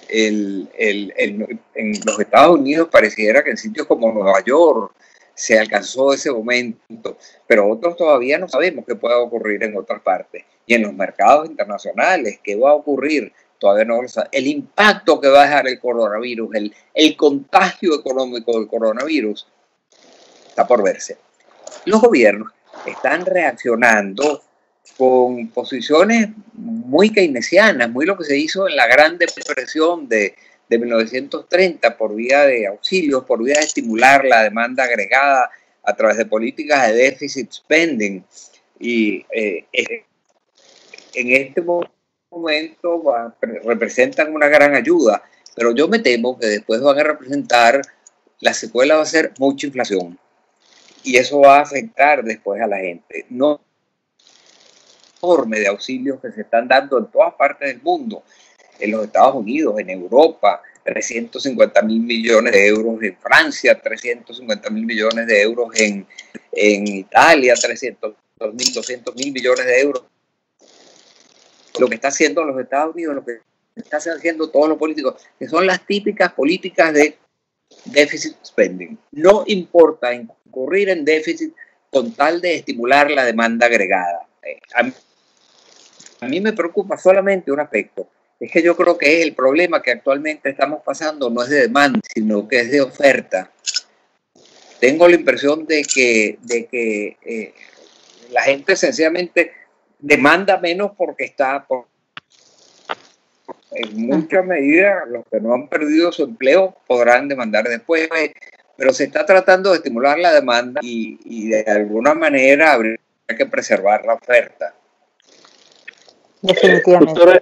En los Estados Unidos pareciera que en sitios como Nueva York se alcanzó ese momento, pero otros todavía no sabemos qué pueda ocurrir en otras partes. Y en los mercados internacionales, ¿qué va a ocurrir? Todavía no lo sabemos. El impacto que va a dejar el coronavirus, el contagio económico del coronavirus, está por verse. Los gobiernos están reaccionando con posiciones muy keynesianas, muy lo que se hizo en la Gran Depresión de 1930 por vía de auxilios, por vía de estimular la demanda agregada a través de políticas de déficit spending. Y en este momento representan una gran ayuda, pero yo me temo que después van a representar, la secuela va a ser mucha inflación y eso va a afectar después a la gente. No enorme de auxilios que se están dando en todas partes del mundo, en los Estados Unidos, en Europa, 350.000 millones de euros en Francia, 350.000 millones de euros en Italia, 200.000 millones de euros. Lo que está haciendo los Estados Unidos, lo que están haciendo todos los políticos, que son las típicas políticas de déficit spending. No importa incurrir en déficit con tal de estimular la demanda agregada. A mí me preocupa solamente un aspecto. Es que yo creo que el problema que actualmente estamos pasando no es de demanda, sino que es de oferta. Tengo la impresión de que la gente sencillamente demanda menos porque está en mucha medida los que no han perdido su empleo podrán demandar después, pero se está tratando de estimular la demanda y de alguna manera habría que preservar la oferta. Definitivamente. Doctora,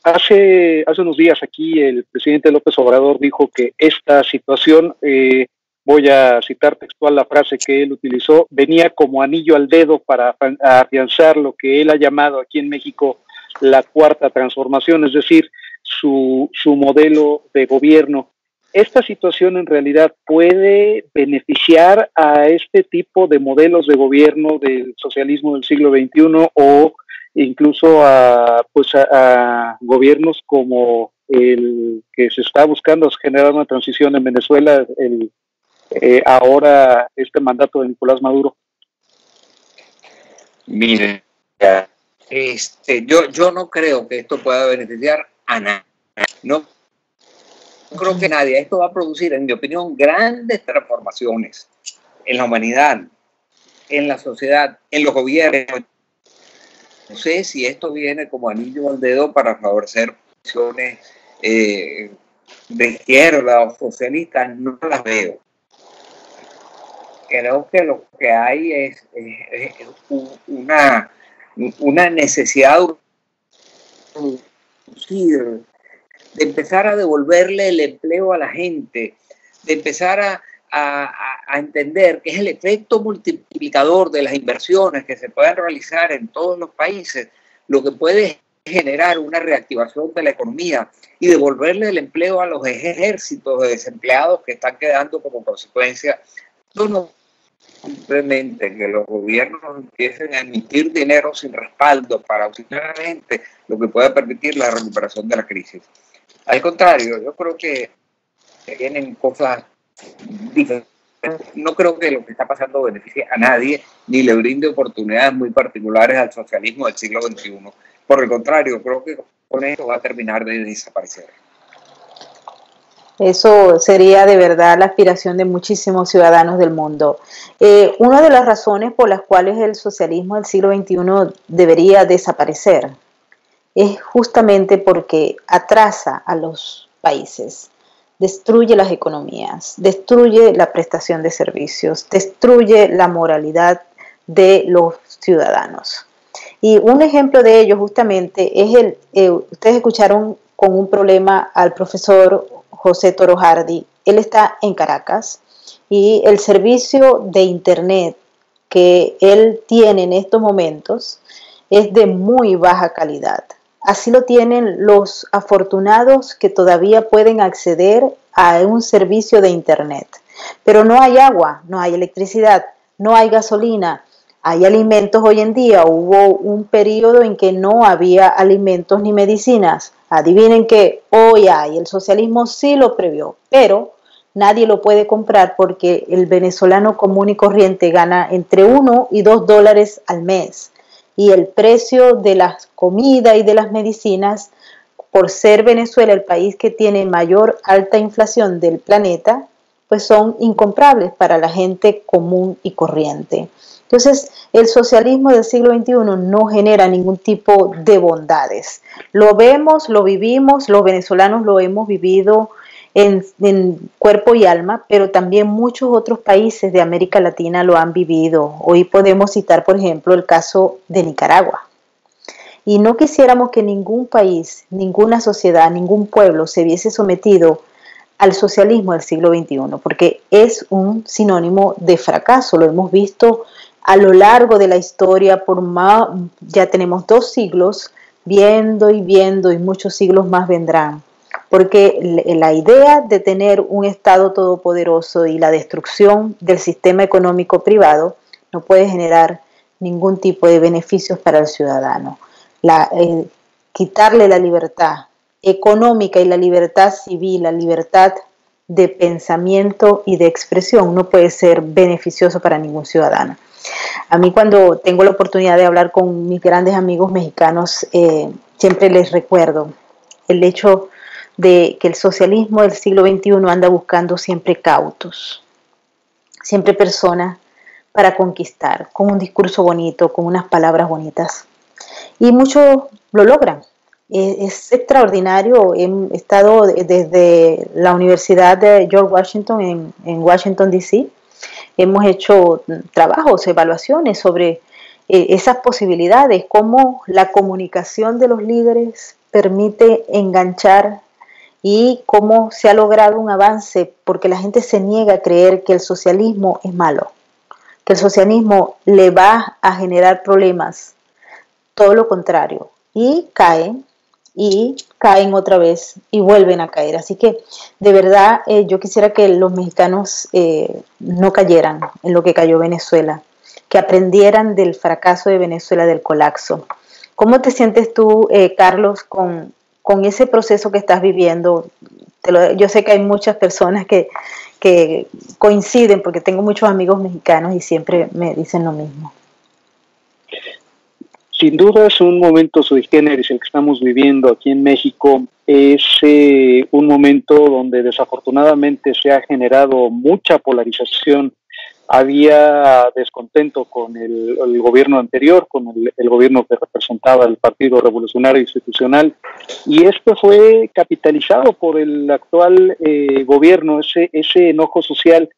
hace unos días aquí el presidente López Obrador dijo que esta situación, voy a citar textual la frase que él utilizó, venía como anillo al dedo para afianzar lo que él ha llamado aquí en México la cuarta transformación, es decir, su modelo de gobierno. ¿Esta situación en realidad puede beneficiar a este tipo de modelos de gobierno del socialismo del siglo XXI o incluso a gobiernos como el que se está buscando generar una transición en Venezuela, ahora este mandato de Nicolás Maduro? Mire, yo no creo que esto pueda beneficiar a nadie. No creo que nadie. Esto va a producir, en mi opinión, grandes transformaciones en la humanidad, en la sociedad, en los gobiernos. No sé si esto viene como anillo al dedo para favorecer posiciones de izquierda o socialistas, no las veo. Creo que lo que hay es una necesidad de reducir de empezar a devolverle el empleo a la gente, de empezar a entender que es el efecto multiplicador de las inversiones que se pueden realizar en todos los países, lo que puede generar una reactivación de la economía y devolverle el empleo a los ejércitos de desempleados que están quedando como consecuencia. No simplemente que los gobiernos empiecen a emitir dinero sin respaldo para auxiliar a la gente, lo que pueda permitir la recuperación de la crisis. Al contrario, yo creo que tienen cosas diferentes. No creo que lo que está pasando beneficie a nadie ni le brinde oportunidades muy particulares al socialismo del siglo XXI. Por el contrario, creo que con esto va a terminar de desaparecer. Eso sería de verdad la aspiración de muchísimos ciudadanos del mundo. Una de las razones por las cuales el socialismo del siglo XXI debería desaparecer es justamente porque atrasa a los países, destruye las economías, destruye la prestación de servicios, destruye la moralidad de los ciudadanos. Y un ejemplo de ello justamente es ustedes escucharon con un problema al profesor José Toro Hardy. Él está en Caracas y el servicio de internet que él tiene en estos momentos es de muy baja calidad. Así lo tienen los afortunados que todavía pueden acceder a un servicio de internet. Pero no hay agua, no hay electricidad, no hay gasolina, hay alimentos hoy en día. Hubo un periodo en que no había alimentos ni medicinas. Adivinen que hoy hay, el socialismo sí lo previó, pero nadie lo puede comprar porque el venezolano común y corriente gana entre 1 y 2 dólares al mes. Y el precio de las comidas y de las medicinas, por ser Venezuela el país que tiene mayor alta inflación del planeta, pues son incomprables para la gente común y corriente. Entonces, el socialismo del siglo XXI no genera ningún tipo de bondades. Lo vemos, lo vivimos, los venezolanos lo hemos vivido en cuerpo y alma, pero también muchos otros países de América Latina lo han vivido. Hoy podemos citar, por ejemplo, el caso de Nicaragua. Y no quisiéramos que ningún país, ninguna sociedad, ningún pueblo se viese sometido al socialismo del siglo XXI, porque es un sinónimo de fracaso. Lo hemos visto a lo largo de la historia, ya tenemos 2 siglos viendo y muchos siglos más vendrán. Porque la idea de tener un Estado todopoderoso y la destrucción del sistema económico privado no puede generar ningún tipo de beneficios para el ciudadano. Quitarle la libertad económica y la libertad civil, la libertad de pensamiento y de expresión no puede ser beneficioso para ningún ciudadano. A mí, cuando tengo la oportunidad de hablar con mis grandes amigos mexicanos, siempre les recuerdo el hecho de que el socialismo del siglo XXI anda buscando siempre cautos, siempre personas para conquistar, con un discurso bonito, con unas palabras bonitas. Y muchos lo logran. Es extraordinario. He estado desde la Universidad de George Washington en Washington, D.C., hemos hecho trabajos, evaluaciones sobre esas posibilidades, cómo la comunicación de los líderes permite enganchar y cómo se ha logrado un avance, porque la gente se niega a creer que el socialismo es malo, que el socialismo le va a generar problemas, todo lo contrario, y caen otra vez y vuelven a caer. Así que de verdad yo quisiera que los mexicanos no cayeran en lo que cayó Venezuela, que aprendieran del fracaso de Venezuela, del colapso. ¿Cómo te sientes tú, Carlos, con ese proceso que estás viviendo? Yo sé que hay muchas personas que coinciden, porque tengo muchos amigos mexicanos y siempre me dicen lo mismo. Sin duda es un momento sui generis el que estamos viviendo aquí en México. Es un momento donde desafortunadamente se ha generado mucha polarización. Había descontento con el gobierno anterior, con el gobierno que representaba el Partido Revolucionario Institucional, y esto fue capitalizado por el actual gobierno. Ese enojo social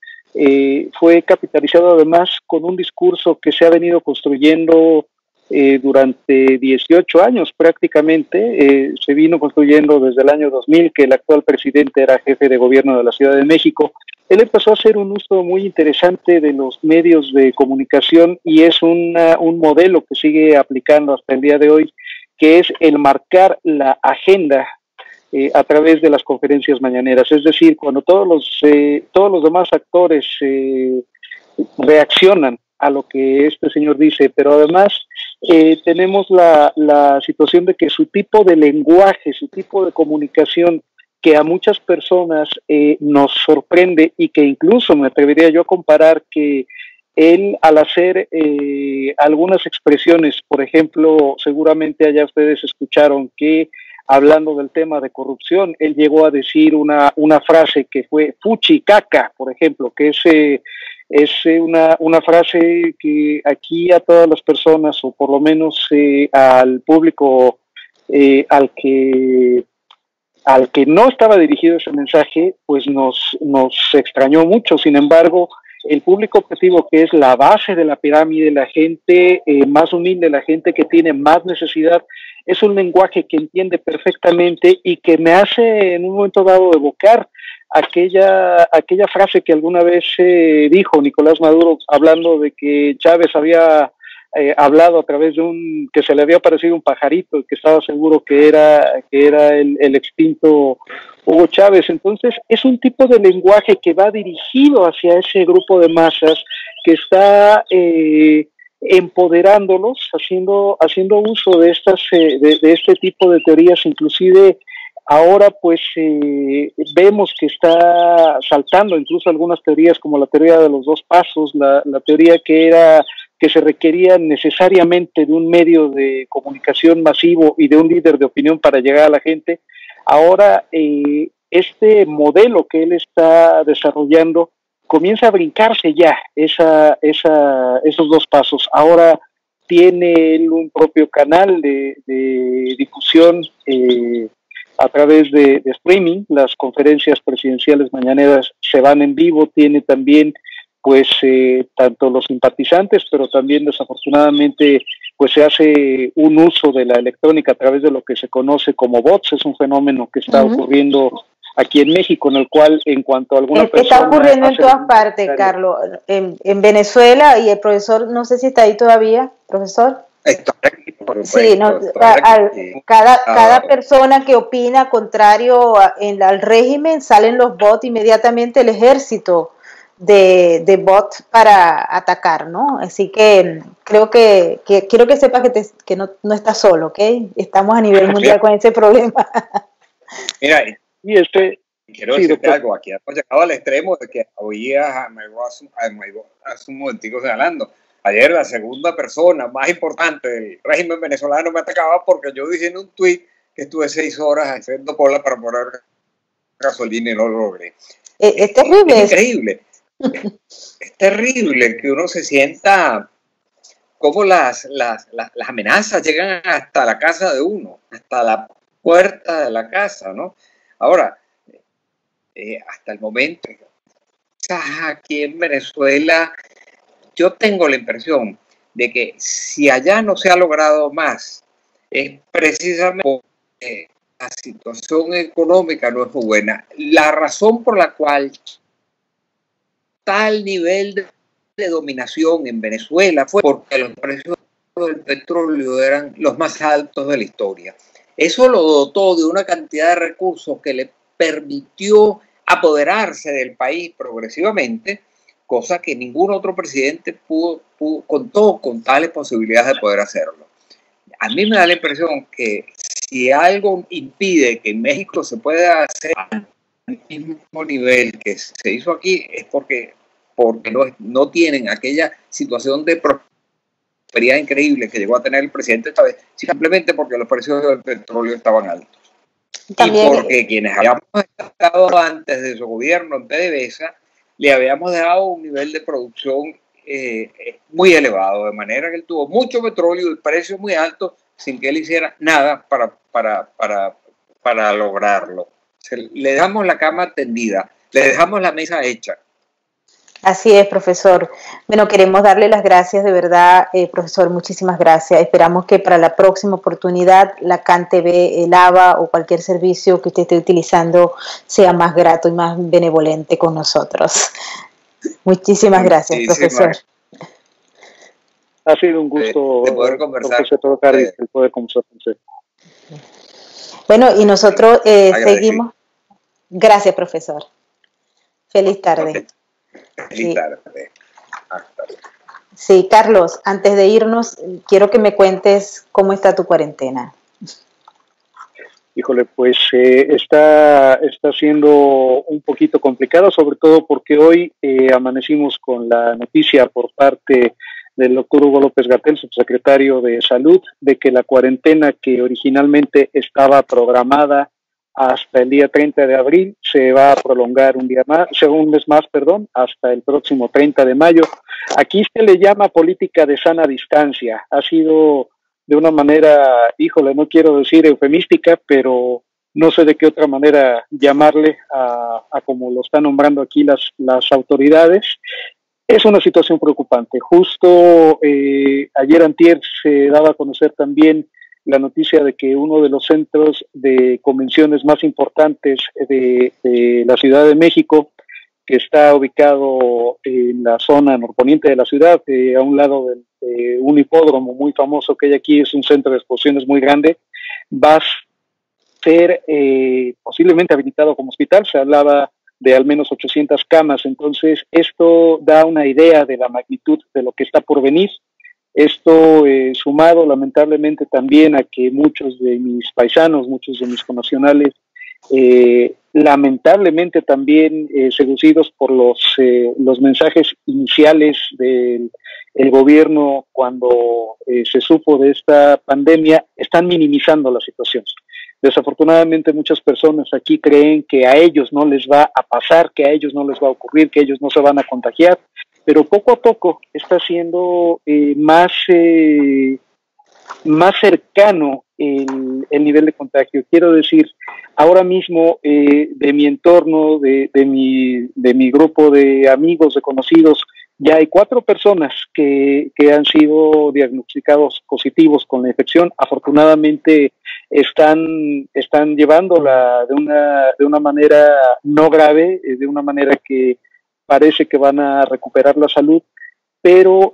fue capitalizado además con un discurso que se ha venido construyendo durante 18 años prácticamente. Se vino construyendo desde el año 2000, que el actual presidente era jefe de gobierno de la Ciudad de México. Él empezó a hacer un uso muy interesante de los medios de comunicación y es un modelo que sigue aplicando hasta el día de hoy, que es el marcar la agenda a través de las conferencias mañaneras. Es decir, cuando todos los demás actores reaccionan a lo que este señor dice, pero además tenemos la situación de que su tipo de lenguaje, su tipo de comunicación, que a muchas personas nos sorprende y que incluso me atrevería yo a comparar que él, al hacer algunas expresiones, por ejemplo, seguramente allá ustedes escucharon que hablando del tema de corrupción, él llegó a decir una frase que fue fuchi caca, por ejemplo, que es una frase que aquí a todas las personas, o por lo menos al público al que no estaba dirigido ese mensaje, pues nos extrañó mucho. Sin embargo, el público objetivo, que es la base de la pirámide, la gente más humilde, la gente que tiene más necesidad, es un lenguaje que entiende perfectamente y que me hace en un momento dado evocar aquella frase que alguna vez dijo Nicolás Maduro, hablando de que Chávez había hablado a través de que se le había aparecido un pajarito y que estaba seguro que era el extinto Hugo Chávez. Entonces es un tipo de lenguaje que va dirigido hacia ese grupo de masas que está empoderándolos, haciendo uso de de este tipo de teorías. Inclusive ahora pues vemos que está saltando incluso algunas teorías como la teoría de los 2 pasos, la teoría que se requería necesariamente de un medio de comunicación masivo y de un líder de opinión para llegar a la gente. Ahora, este modelo que él está desarrollando comienza a brincarse ya esos 2 pasos. Ahora tiene él un propio canal de difusión a través de streaming. Las conferencias presidenciales mañaneras se van en vivo. Tiene también pues tanto los simpatizantes, pero también desafortunadamente pues se hace un uso de la electrónica a través de lo que se conoce como bots. Es un fenómeno que está ocurriendo aquí en México, en el cual en cuanto a alguna persona... Está ocurriendo en todas partes, Carlos, en Venezuela, y el profesor, no sé si está ahí todavía, profesor. Sí, no, cada persona que opina contrario al régimen, salen los bots, inmediatamente el ejército de bots para atacar, ¿no? Así que creo que quiero que sepas que no estás solo, ¿ok? Estamos a nivel mundial con ese problema. Mira, quiero decirte algo, aquí hemos llegado al extremo de que oías hace un momentico señalando. Ayer la segunda persona más importante del régimen venezolano me atacaba porque yo dije en un tuit que estuve 6 horas haciendo cola para poner gasolina y no lo logré. Es terrible. Es increíble. Es terrible que uno se sienta como las amenazas llegan hasta la casa de uno, hasta la puerta de la casa, ¿no? Ahora, hasta el momento, aquí en Venezuela, yo tengo la impresión de que si allá no se ha logrado más, es precisamente porque la situación económica no es muy buena. La razón por la cual tal nivel de dominación en Venezuela fue porque los precios del petróleo eran los más altos de la historia. Eso lo dotó de una cantidad de recursos que le permitió apoderarse del país progresivamente, cosa que ningún otro presidente contó con tales posibilidades de poder hacerlo. A mí me da la impresión que si algo impide que en México se pueda hacer al mismo nivel que se hizo aquí, es porque no tienen aquella situación de prosperidad increíble que llegó a tener el presidente esta vez, simplemente porque los precios del petróleo estaban altos. También, y porque quienes habíamos estado antes de su gobierno en PDVSA, le habíamos dejado un nivel de producción muy elevado, de manera que él tuvo mucho petróleo y precios muy altos sin que él hiciera nada para lograrlo. Le dejamos la cama tendida, le dejamos la mesa hecha. Así es, profesor. Bueno, queremos darle las gracias, de verdad, profesor, muchísimas gracias. Esperamos que para la próxima oportunidad la CAN-TV, el ABA o cualquier servicio que usted esté utilizando sea más grato y más benevolente con nosotros. Muchísimas gracias, profesor. Ha sido un gusto de poder conversar. El poder conversar con usted. Bueno, y nosotros seguimos. Gracias, profesor. Feliz tarde. Okay. Feliz tarde. Hasta luego. Sí, Carlos, antes de irnos, quiero que me cuentes cómo está tu cuarentena. Híjole, pues está siendo un poquito complicado, sobre todo porque hoy amanecimos con la noticia por parte del doctor Hugo López-Gatell, subsecretario de Salud, de que la cuarentena que originalmente estaba programada hasta el día 30 de abril se va a prolongar un mes más, hasta el próximo 30 de mayo. Aquí se le llama política de sana distancia. Ha sido de una manera, híjole, no quiero decir eufemística, pero no sé de qué otra manera llamarle a como lo están nombrando aquí las autoridades. Es una situación preocupante. Justo ayer antier se daba a conocer también la noticia de que uno de los centros de convenciones más importantes de la Ciudad de México, que está ubicado en la zona norponiente de la ciudad, a un lado de un hipódromo muy famoso que hay aquí, es un centro de exposiciones muy grande, va a ser posiblemente habilitado como hospital. Se hablaba de al menos 800 camas, entonces esto da una idea de la magnitud de lo que está por venir. Esto sumado lamentablemente también a que muchos de mis paisanos, muchos de mis connacionales, lamentablemente también seducidos por los mensajes iniciales del gobierno cuando se supo de esta pandemia, están minimizando la situación. Desafortunadamente muchas personas aquí creen que a ellos no les va a pasar, que a ellos no les va a ocurrir, que ellos no se van a contagiar, pero poco a poco está siendo más cercano el nivel de contagio. Quiero decir, ahora mismo de mi entorno, de mi grupo de amigos, de conocidos, ya hay 4 personas que han sido diagnosticados positivos con la infección. Afortunadamente están llevándola de una manera no grave, de una manera que parece que van a recuperar la salud, pero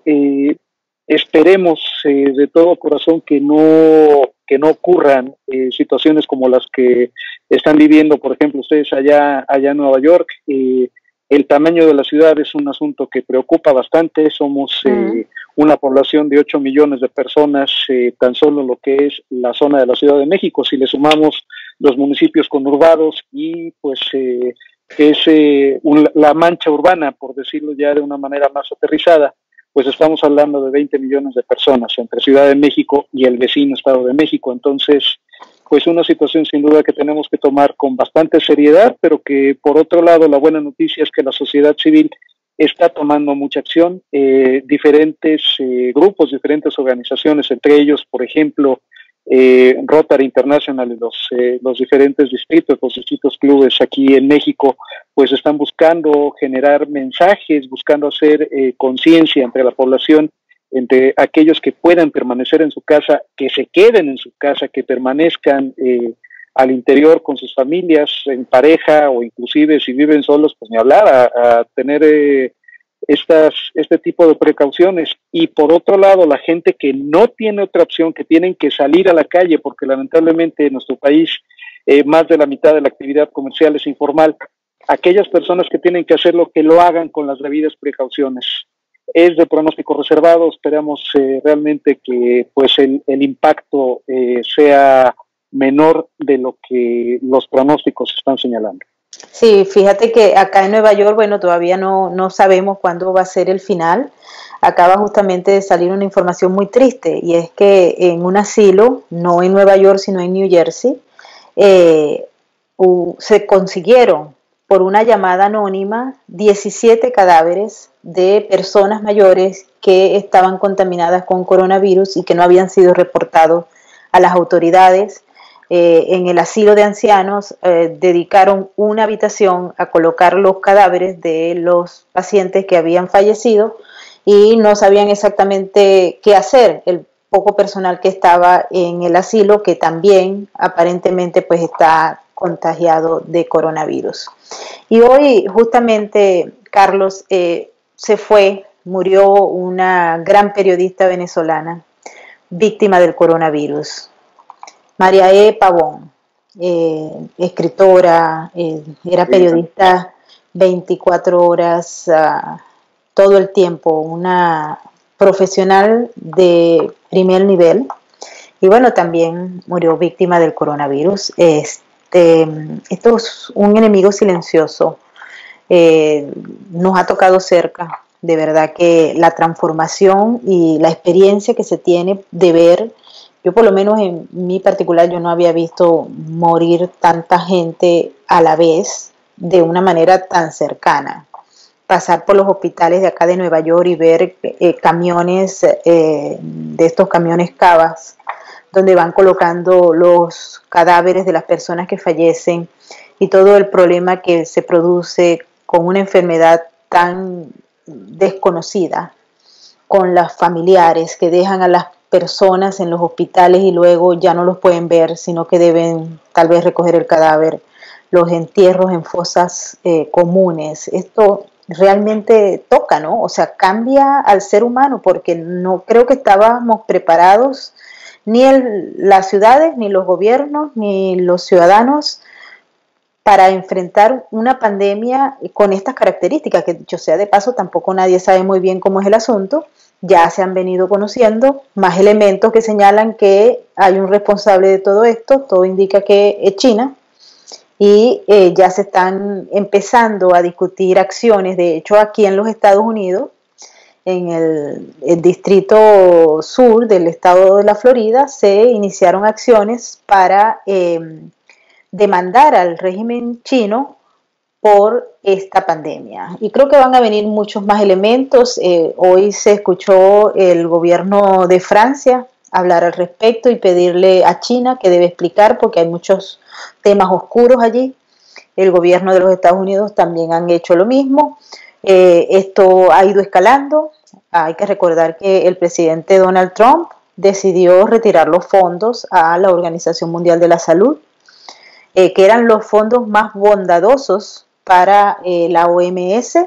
esperemos de todo corazón que no ocurran situaciones como las que están viviendo, por ejemplo, ustedes allá en Nueva York. El tamaño de la ciudad es un asunto que preocupa bastante. Somos una población de 8 millones de personas, tan solo lo que es la zona de la Ciudad de México. Si le sumamos los municipios conurbados y pues que es la mancha urbana, por decirlo ya de una manera más aterrizada, pues estamos hablando de 20 millones de personas entre Ciudad de México y el vecino Estado de México. Entonces, pues una situación sin duda que tenemos que tomar con bastante seriedad, pero que por otro lado la buena noticia es que la sociedad civil está tomando mucha acción. Diferentes grupos, diferentes organizaciones, entre ellos, por ejemplo, Rotary International, los diferentes distritos, los distintos clubes aquí en México, pues están buscando generar mensajes, buscando hacer conciencia entre la población, entre aquellos que puedan permanecer en su casa, que se queden en su casa, que permanezcan al interior con sus familias, en pareja, o inclusive si viven solos, pues ni hablar, a tener este tipo de precauciones. Y por otro lado, la gente que no tiene otra opción, que tienen que salir a la calle, porque lamentablemente en nuestro país más de la mitad de la actividad comercial es informal, aquellas personas que tienen que hacerlo, que lo hagan con las debidas precauciones. Es de pronóstico reservado, esperamos realmente que pues el impacto sea menor de lo que los pronósticos están señalando. Sí, fíjate que acá en Nueva York, bueno, todavía no sabemos cuándo va a ser el final. Acaba justamente de salir una información muy triste, y es que en un asilo, no en Nueva York, sino en New Jersey, se consiguieron por una llamada anónima 17 cadáveres de personas mayores que estaban contaminadas con coronavirus y que no habían sido reportados a las autoridades. en el asilo de ancianos dedicaron una habitación a colocar los cadáveres de los pacientes que habían fallecido y no sabían exactamente qué hacer. El poco personal que estaba en el asilo, que también aparentemente pues está contagiado de coronavirus. Y hoy justamente, Carlos, murió una gran periodista venezolana, víctima del coronavirus. María E. Pavón, escritora, era periodista 24 horas todo el tiempo, una profesional de primer nivel, y bueno, también murió víctima del coronavirus. Esto es un enemigo silencioso, nos ha tocado cerca, de verdad que la transformación y la experiencia que se tiene de ver. Yo por lo menos en mi particular, yo no había visto morir tanta gente a la vez de una manera tan cercana. Pasar por los hospitales de acá de Nueva York y ver camiones, de estos camiones cavas, donde van colocando los cadáveres de las personas que fallecen y todo el problema que se produce con una enfermedad tan desconocida, con los familiares que dejan a las personas en los hospitales y luego ya no los pueden ver, sino que deben tal vez recoger el cadáver, los entierros en fosas comunes. Esto realmente toca, ¿no? O sea, cambia al ser humano, porque no creo que estábamos preparados, ni las ciudades, ni los gobiernos, ni los ciudadanos, para enfrentar una pandemia con estas características, que dicho sea de paso, tampoco nadie sabe muy bien cómo es el asunto. Ya se han venido conociendo más elementos que señalan que hay un responsable de todo esto. Todo indica que es China, y ya se están empezando a discutir acciones. De hecho, aquí en los Estados Unidos, en el distrito sur del estado de la Florida, se iniciaron acciones para demandar al régimen chino por esta pandemia. Y creo que van a venir muchos más elementos. Hoy se escuchó el gobierno de Francia hablar al respecto y pedirle a China que debe explicar, porque hay muchos temas oscuros allí. El gobierno de los Estados Unidos también han hecho lo mismo. Esto ha ido escalando. Hay que recordar que el presidente Donald Trump decidió retirar los fondos a la Organización Mundial de la Salud, que eran los fondos más bondadosos para la OMS,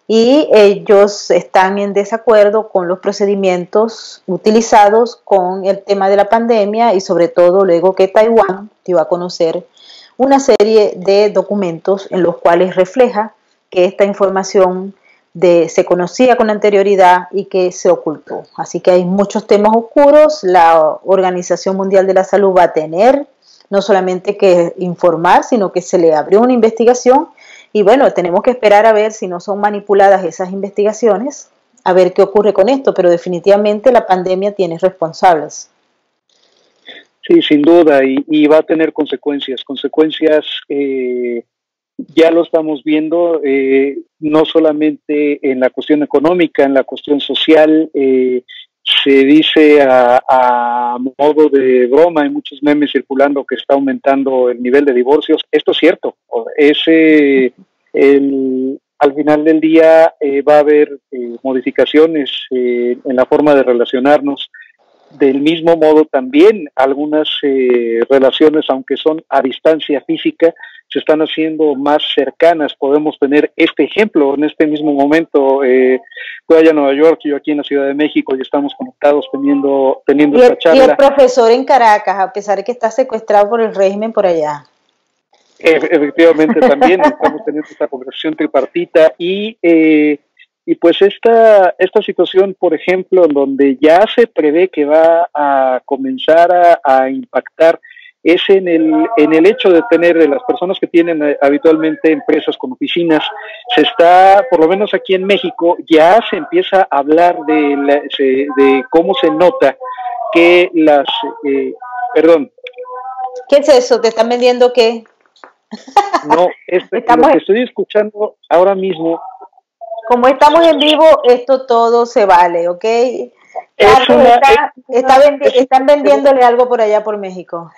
y ellos están en desacuerdo con los procedimientos utilizados con el tema de la pandemia, y sobre todo luego que Taiwán dio a conocer una serie de documentos en los cuales refleja que esta información se conocía con anterioridad y que se ocultó. Así que hay muchos temas oscuros. La Organización Mundial de la Salud va a tener no solamente que informar, sino que se le abrió una investigación. Y bueno, tenemos que esperar a ver si no son manipuladas esas investigaciones, a ver qué ocurre con esto, pero definitivamente la pandemia tiene responsables. Sí, sin duda, y va a tener consecuencias, ya lo estamos viendo, no solamente en la cuestión económica, en la cuestión social. Se dice a modo de broma, hay muchos memes circulando que está aumentando el nivel de divorcios. Esto es cierto. Al final del día va a haber modificaciones en la forma de relacionarnos. Del mismo modo, también algunas relaciones, aunque son a distancia física, se están haciendo más cercanas. Podemos tener este ejemplo en este mismo momento. Tú allá en Nueva York y yo aquí en la Ciudad de México, y estamos conectados teniendo esta charla. Y el profesor en Caracas, a pesar de que está secuestrado por el régimen por allá. Efectivamente, también estamos teniendo esta conversación tripartita, y pues esta situación, por ejemplo, en donde ya se prevé que va a comenzar a impactar, es en el hecho de tener de las personas que tienen habitualmente empresas con oficinas. Se está, por lo menos aquí en México, ya se empieza a hablar de cómo se nota que perdón. ¿Qué es eso? ¿Te están vendiendo qué? No, lo que estoy escuchando ahora mismo. Como estamos en vivo, esto todo se vale, ¿ok? Carlos, están vendiéndole algo por allá por México.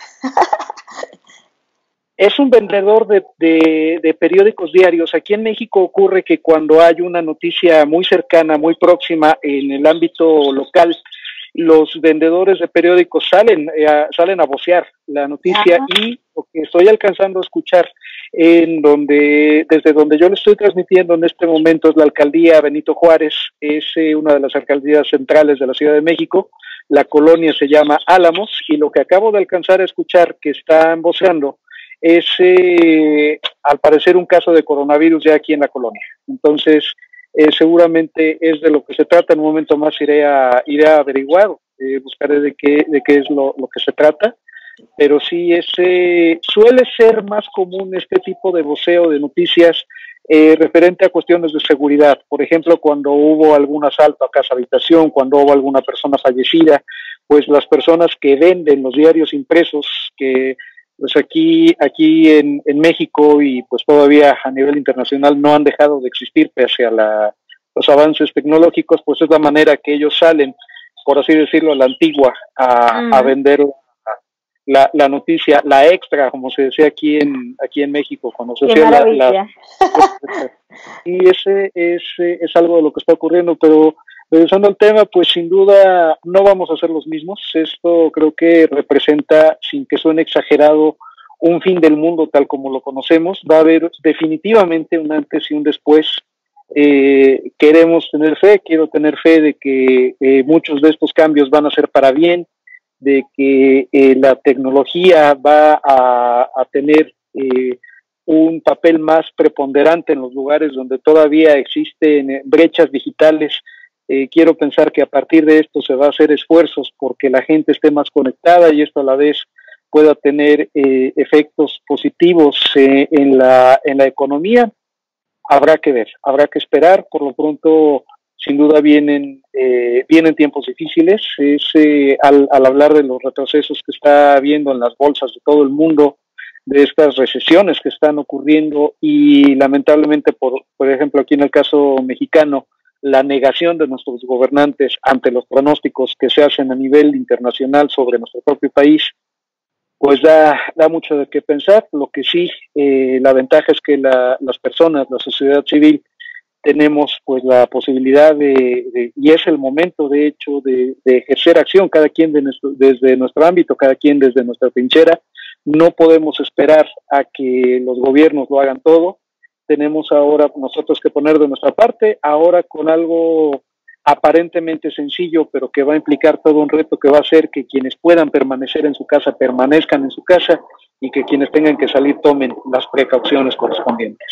Es un vendedor de periódicos diarios. Aquí en México ocurre que cuando hay una noticia muy cercana, muy próxima en el ámbito local, los vendedores de periódicos salen a vocear la noticia. Y lo que estoy alcanzando a escuchar desde donde yo lo estoy transmitiendo en este momento es la alcaldía Benito Juárez, es una de las alcaldías centrales de la Ciudad de México. La colonia se llama Álamos, y lo que acabo de alcanzar a escuchar que están voceando es al parecer un caso de coronavirus ya aquí en la colonia. Entonces seguramente es de lo que se trata. En un momento más iré a averiguar, buscaré de qué es lo que se trata, pero sí suele ser más común este tipo de voceo de noticias referente a cuestiones de seguridad. Por ejemplo, cuando hubo algún asalto a casa habitación, cuando hubo alguna persona fallecida, pues las personas que venden los diarios impresos, que pues aquí en México y pues todavía a nivel internacional no han dejado de existir pese a los avances tecnológicos, pues es la manera que ellos salen, por así decirlo, a la antigua, a vender la noticia, la extra, como se decía aquí en México, cuando se hacía y ese es algo de lo que está ocurriendo. Pero regresando al tema, pues sin duda no vamos a ser los mismos. Esto creo que representa, sin que suene exagerado, un fin del mundo tal como lo conocemos. Va a haber definitivamente un antes y un después. Queremos tener fe, quiero tener fe de que muchos de estos cambios van a ser para bien, de que la tecnología va a tener un papel más preponderante en los lugares donde todavía existen brechas digitales. Quiero pensar que a partir de esto se va a hacer esfuerzos porque la gente esté más conectada y esto a la vez pueda tener efectos positivos en la economía. Habrá que ver, habrá que esperar. Por lo pronto, sin duda vienen tiempos difíciles. Al hablar de los retrocesos que está habiendo en las bolsas de todo el mundo, de estas recesiones que están ocurriendo y lamentablemente, por ejemplo, aquí en el caso mexicano, la negación de nuestros gobernantes ante los pronósticos que se hacen a nivel internacional sobre nuestro propio país, pues da mucho de qué pensar. Lo que sí, la ventaja es que las personas, la sociedad civil, tenemos pues la posibilidad y es el momento de hecho de ejercer acción, cada quien desde nuestro ámbito, cada quien desde nuestra trinchera. No podemos esperar a que los gobiernos lo hagan todo. Tenemos ahora nosotros que poner de nuestra parte, ahora con algo aparentemente sencillo, pero que va a implicar todo un reto que va a hacer que quienes puedan permanecer en su casa permanezcan en su casa y que quienes tengan que salir tomen las precauciones correspondientes.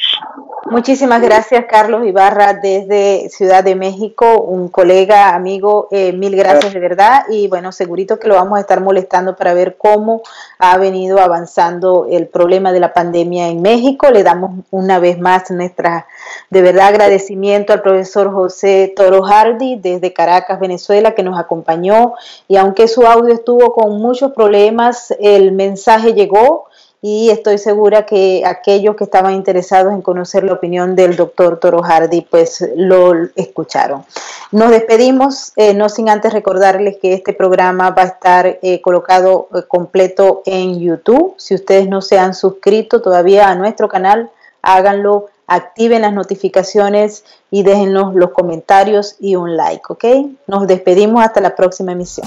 Muchísimas gracias, Carlos Ibarra, desde Ciudad de México, un colega, amigo, mil gracias de verdad, y bueno, segurito que lo vamos a estar molestando para ver cómo ha venido avanzando el problema de la pandemia en México. Le damos una vez más nuestra, de verdad, agradecimiento al profesor José Toro Hardy desde Caracas, Venezuela, que nos acompañó, y aunque su audio estuvo con muchos problemas, el mensaje llegó. Y estoy segura que aquellos que estaban interesados en conocer la opinión del doctor Toro Hardy, pues lo escucharon. Nos despedimos, no sin antes recordarles que este programa va a estar colocado completo en YouTube. Si ustedes no se han suscrito todavía a nuestro canal, háganlo, activen las notificaciones y déjennos los comentarios y un like, ¿ok? Nos despedimos hasta la próxima emisión.